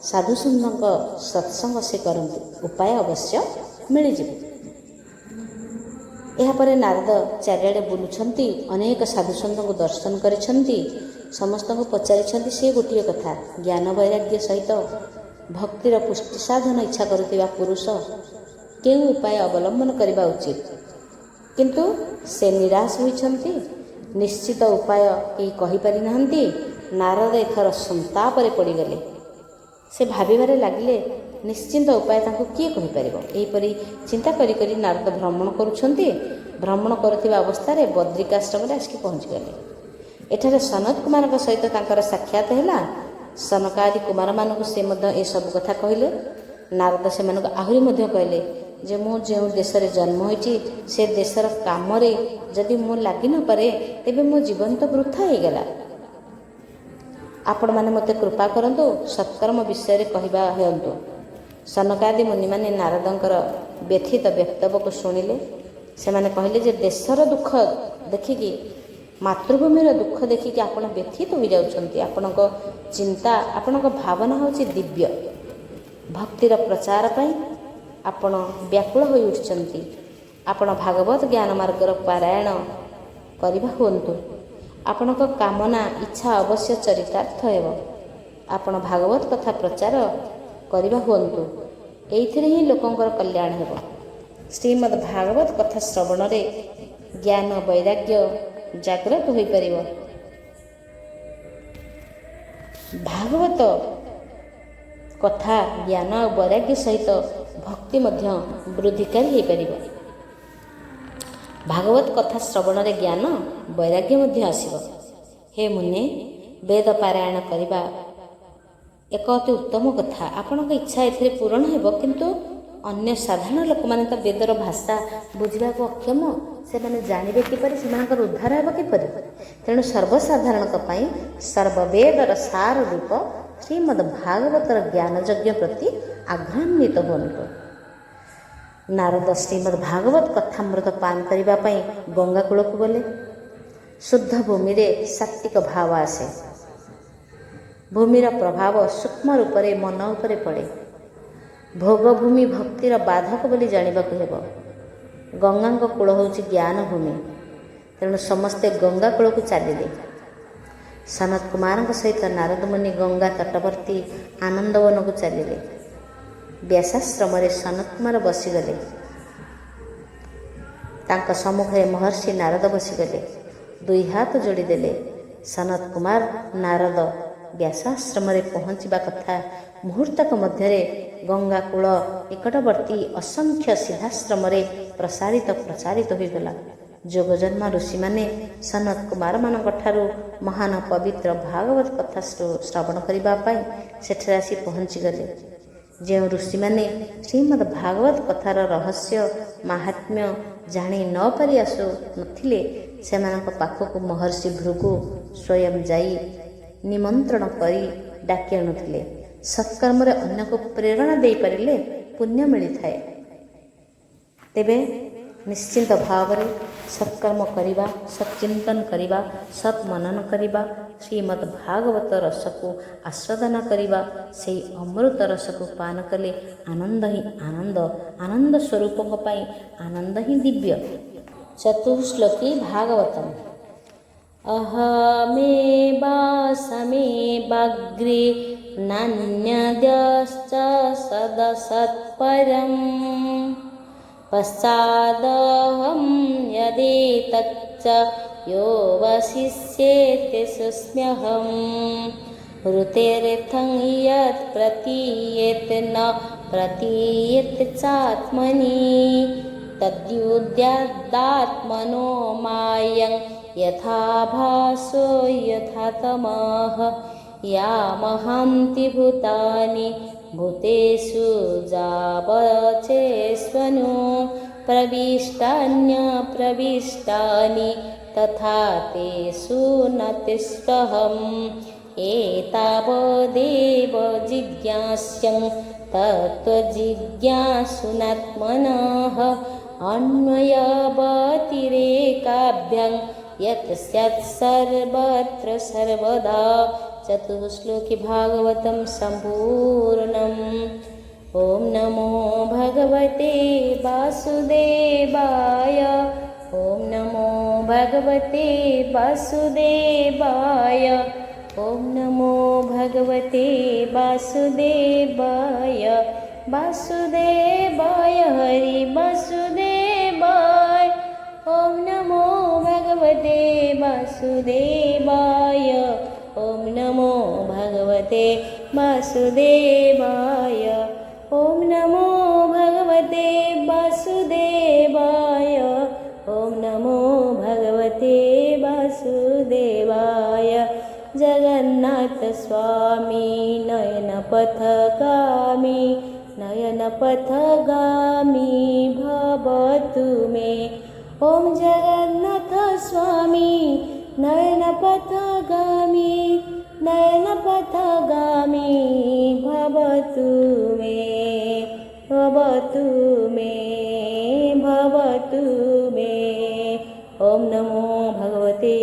ସାଧୁସନ୍ଥଙ୍କ ସତ୍ସଙ୍ଗ ସେ କରନ୍ତୁ, ଉପାୟ ଅବଶ୍ୟ ମିଳିଯିବ। ଏହାପରେ ନାରଦ ଚାରିଆଡ଼େ ବୁଲୁଛନ୍ତି, ଅନେକ ସାଧୁସନ୍ଥଙ୍କୁ ଦର୍ଶନ କରିଛନ୍ତି। ସମସ୍ତଙ୍କୁ ପଚାରିଛନ୍ତି ସେ ଗୋଟିଏ କଥା, ଜ୍ଞାନ ବୈରାଗ୍ୟ ସହିତ ଭକ୍ତିର ପୁଷ୍ଟି ସାଧନ ଇଚ୍ଛା କରୁଥିବା ପୁରୁଷ କେଉଁ ଉପାୟ ଅବଲମ୍ବନ କରିବା ଉଚିତ? କିନ୍ତୁ ସେ ନିରାଶ ହୋଇଛନ୍ତି। ନିଶ୍ଚିତ ଉପାୟ କେହି କହିପାରିନାହାନ୍ତି। ନାରଦ ଏଥର ସନ୍ତାପରେ ପଡ଼ିଗଲେ। ସେ ଭାବିବାରେ ଲାଗିଲେ, ନିଶ୍ଚିନ୍ତ ଉପାୟ ତାଙ୍କୁ କିଏ କହିପାରିବ? ଏହିପରି ଚିନ୍ତା କରି କରି ନାରଦ ଭ୍ରମଣ କରୁଛନ୍ତି। ଭ୍ରମଣ କରୁଥିବା ଅବସ୍ଥାରେ ବଦ୍ରିକାଶ୍ରମରେ ଆସିକି ପହଞ୍ଚିଗଲେ। ଏଠାରେ ସନତ କୁମାରଙ୍କ ସହିତ ତାଙ୍କର ସାକ୍ଷାତ ହେଲା। ସନକାଦି କୁମାରମାନଙ୍କୁ ସେ ମଧ୍ୟ ଏସବୁ କଥା କହିଲେ। ନାରଦ ସେମାନଙ୍କୁ ଆହୁରି ମଧ୍ୟ କହିଲେ, ଯେ ମୁଁ ଯେଉଁ ଦେଶରେ ଜନ୍ମ ହୋଇଛି ସେ ଦେଶର କାମରେ ଯଦି ମୁଁ ଲାଗି ନପାରେ ତେବେ ମୋ ଜୀବନ ତ ବୃଥା ହେଇଗଲା। ଆପଣମାନେ ମୋତେ କୃପା କରନ୍ତୁ, ସତ୍କର୍ମ ବିଷୟରେ କହିବା ହେଉନ୍ତୁ। ସନକାଦି ମୁନିମାନେ ନାରଦଙ୍କର ବ୍ୟଥିତ ବକ୍ତବ୍ୟକୁ ଶୁଣିଲେ। ସେମାନେ କହିଲେ ଯେ ଦେଶର ଦୁଃଖ ଦେଖିକି, ମାତୃଭୂମିର ଦୁଃଖ ଦେଖିକି ଆପଣ ବ୍ୟଥିତ ହୋଇଯାଉଛନ୍ତି। ଆପଣଙ୍କ ଚିନ୍ତା, ଆପଣଙ୍କ ଭାବନା ହେଉଛି ଦିବ୍ୟ। ଭକ୍ତିର ପ୍ରଚାର ପାଇଁ ଆପଣ ବ୍ୟାକୁଳ ହୋଇ ଉଠିଛନ୍ତି। ଆପଣ ଭାଗବତ ଜ୍ଞାନ ମାର୍ଗର ପାରାୟଣ କରିବା ହୁଅନ୍ତୁ। ଆପଣଙ୍କ କାମନା ଇଚ୍ଛା ଅବଶ୍ୟ ଚରିତାର୍ଥ ହେବ। ଆପଣ ଭାଗବତ କଥା ପ୍ରଚାର କରିବା ହୁଅନ୍ତୁ। ଏଇଥିରେ ହିଁ ଲୋକଙ୍କର କଲ୍ୟାଣ ହେବ। ଶ୍ରୀମଦ୍ ଭାଗବତ କଥା ଶ୍ରବଣରେ ଜ୍ଞାନ ବୈରାଗ୍ୟ ଜାଗ୍ରତ ହୋଇପାରିବ। ଭାଗବତ କଥା ଜ୍ଞାନ ଆଉ ବୈରାଗ୍ୟ ସହିତ ଭକ୍ତି ମଧ୍ୟ ବୃଦ୍ଧିକାରୀ ହୋଇପାରିବ। ଭାଗବତ କଥା ଶ୍ରବଣରେ ଜ୍ଞାନ ବୈରାଗ୍ୟ ମଧ୍ୟ ଆସିବ। ହେ ମୁନେ, ବେଦ ପାରାୟଣ କରିବା ଏକ ଅତି ଉତ୍ତମ କଥା। ଆପଣଙ୍କ ଇଚ୍ଛା ଏଥିରେ ପୂରଣ ହେବ, କିନ୍ତୁ ଅନ୍ୟ ସାଧାରଣ ଲୋକମାନେ ତ ବେଦର ଭାଷା ବୁଝିବାକୁ ଅକ୍ଷମ। ସେମାନେ ଜାଣିବେ କିପରି? ସେମାନଙ୍କର ଉଦ୍ଧାର ହେବ କିପରି? ତେଣୁ ସର୍ବସାଧାରଣଙ୍କ ପାଇଁ ସର୍ବବେଦର ସାର ରୂପ ଶ୍ରୀମଦ୍ ଭାଗବତର ଜ୍ଞାନଯଜ୍ଞ ପ୍ରତି ଆଗ୍ରହାନ୍ୱିତ ହୁଅନ୍ତୁ। ନାରଦ ଶ୍ରୀମଦ୍ ଭାଗବତ କଥାମୃତ ପାନ କରିବା ପାଇଁ ଗଙ୍ଗା କୂଳକୁ ଗଲେ। ଶୁଦ୍ଧ ଭୂମିରେ ସାତ୍ତ୍ୱିକ ଭାବ ଆସେ। ଭୂମିର ପ୍ରଭାବ ସୂକ୍ଷ୍ମ ରୂପରେ ମନ ଉପରେ ପଡ଼େ। ଭୋଗଭୂମି ଭକ୍ତିର ବାଧକ ବୋଲି ଜାଣିବାକୁ ହେବ। ଗଙ୍ଗାଙ୍କ କୂଳ ହେଉଛି ଜ୍ଞାନ ଭୂମି। ତେଣୁ ସମସ୍ତେ ଗଙ୍ଗା କୂଳକୁ ଚାଲିଲେ। ସନତ କୁମାରଙ୍କ ସହିତ ନାରଦ ମୁନି ଗଙ୍ଗା ତଟବର୍ତ୍ତୀ ଆନନ୍ଦବନକୁ ଚାଲିଲେ। ବ୍ୟାସାଶ୍ରମରେ ସନତ କୁମାର ବସିଗଲେ। ତାଙ୍କ ସମ୍ମୁଖରେ ମହର୍ଷି ନାରଦ ବସିଗଲେ। ଦୁଇ ହାତ ଯୋଡ଼ିଦେଲେ। ସନତ କୁମାର ନାରଦ ବ୍ୟାସାଶ୍ରମରେ ପହଞ୍ଚିବା କଥା ମୁହୂର୍ତ୍ତକ ମଧ୍ୟରେ ଗଙ୍ଗା କୂଳ ନିକଟବର୍ତ୍ତୀ ଅସଂଖ୍ୟ ସିଦ୍ଧାଶ୍ରମରେ ପ୍ରଚାରିତ ହୋଇଗଲା। ଯୋଗଜନ୍ମ ଋଷିମାନେ ସନତ କୁମାରମାନଙ୍କଠାରୁ ମହାନ ପବିତ୍ର ଭାଗବତ କଥା ଶ୍ରବଣ କରିବା ପାଇଁ ସେଠାରେ ଆସି ପହଞ୍ଚିଗଲେ। ଯେଉଁ ଋଷିମାନେ ଶ୍ରୀମଦ୍ ଭାଗବତ କଥାର ରହସ୍ୟ ମାହାତ୍ମ୍ୟ ଜାଣି ନ ପାରି ଆସୁନଥିଲେ, ସେମାନଙ୍କ ପାଖକୁ ମହର୍ଷି ଭୃଗୁ ସ୍ୱୟଂ ଯାଇ ନିମନ୍ତ୍ରଣ କରି ଡାକି ଆଣୁଥିଲେ। ସତ୍କର୍ମରେ ଅନ୍ୟକୁ ପ୍ରେରଣା ଦେଇପାରିଲେ ପୁଣ୍ୟ ମିଳିଥାଏ। ତେବେ ନିଶ୍ଚିନ୍ତ ଭାବରେ ସତ୍କର୍ମ କରିବା, ସତ୍ଚିନ୍ତନ କରିବା, ସତ୍ ମନନ କରିବା, ଶ୍ରୀମଦ୍ ଭାଗବତ ରସକୁ ଆସ୍ୱାଦନ କରିବା, ସେହି ଅମୃତ ରସକୁ ପାନ କଲେ ଆନନ୍ଦ ହିଁ ଆନନ୍ଦ। ଆନନ୍ଦ ସ୍ୱରୂପଙ୍କ ପାଇଁ ଆନନ୍ଦ ହିଁ ଦିବ୍ୟ। ଚତୁଃଶ୍ଲୋକୀ ଭାଗବତମ୍। ଅହମେବାସମେବାଗ୍ରେ ନାନ୍ୟଦ୍ୟଶ୍ଚ ସଦସତ୍ପରମ୍ ପଶ୍ଚାଦହಂ ୟଦେତच्च यो वशिष्येते सुस्म्यहं ऋतेर्थं यत् प्रतीयेत न प्रतीयेत चात्मनि तद्युद्यादात्मनो मायं यथा भासो यथा तमः यामहन्ति भूतानि भूतेषु जावचेष्वनु प्रविष्टान्यप्रविष्टानि तथा तेषु न तिष्ठहम् एतावदेव जिज्ञास्यं तत्त्वजिज्ञासुनात्मनः अन्वयवतिरेकाभ्यां यत् स्यात् सर्वत्र सर्वदा। चतुश्लोकी भागवतं सम्पूर्णम्। ॐ नमो भगवते वासुदेवाय। ॐ नमो भगवते वासुदेवाय। ॐ नमो भगवते वासुदेवाय। वासुदेवाय हरि वासुदेवाय। ॐ नमो भगवते वासुदेवाय। ॐ नमो भगवते वासुदेवाय। ॐ नमो भगवते वासुदेवाय। ॐ नमो भगवते वासुदेवाय। जगन्नाथ स्वामी नयनपथगामी नयन नयनपथगामी भवतु मे। ॐ जगन्नाथ स्वामी नयनपथगामी नयनपथगामी भवतु मे भवतु मे भवतु मे। ॐ नमो भगवते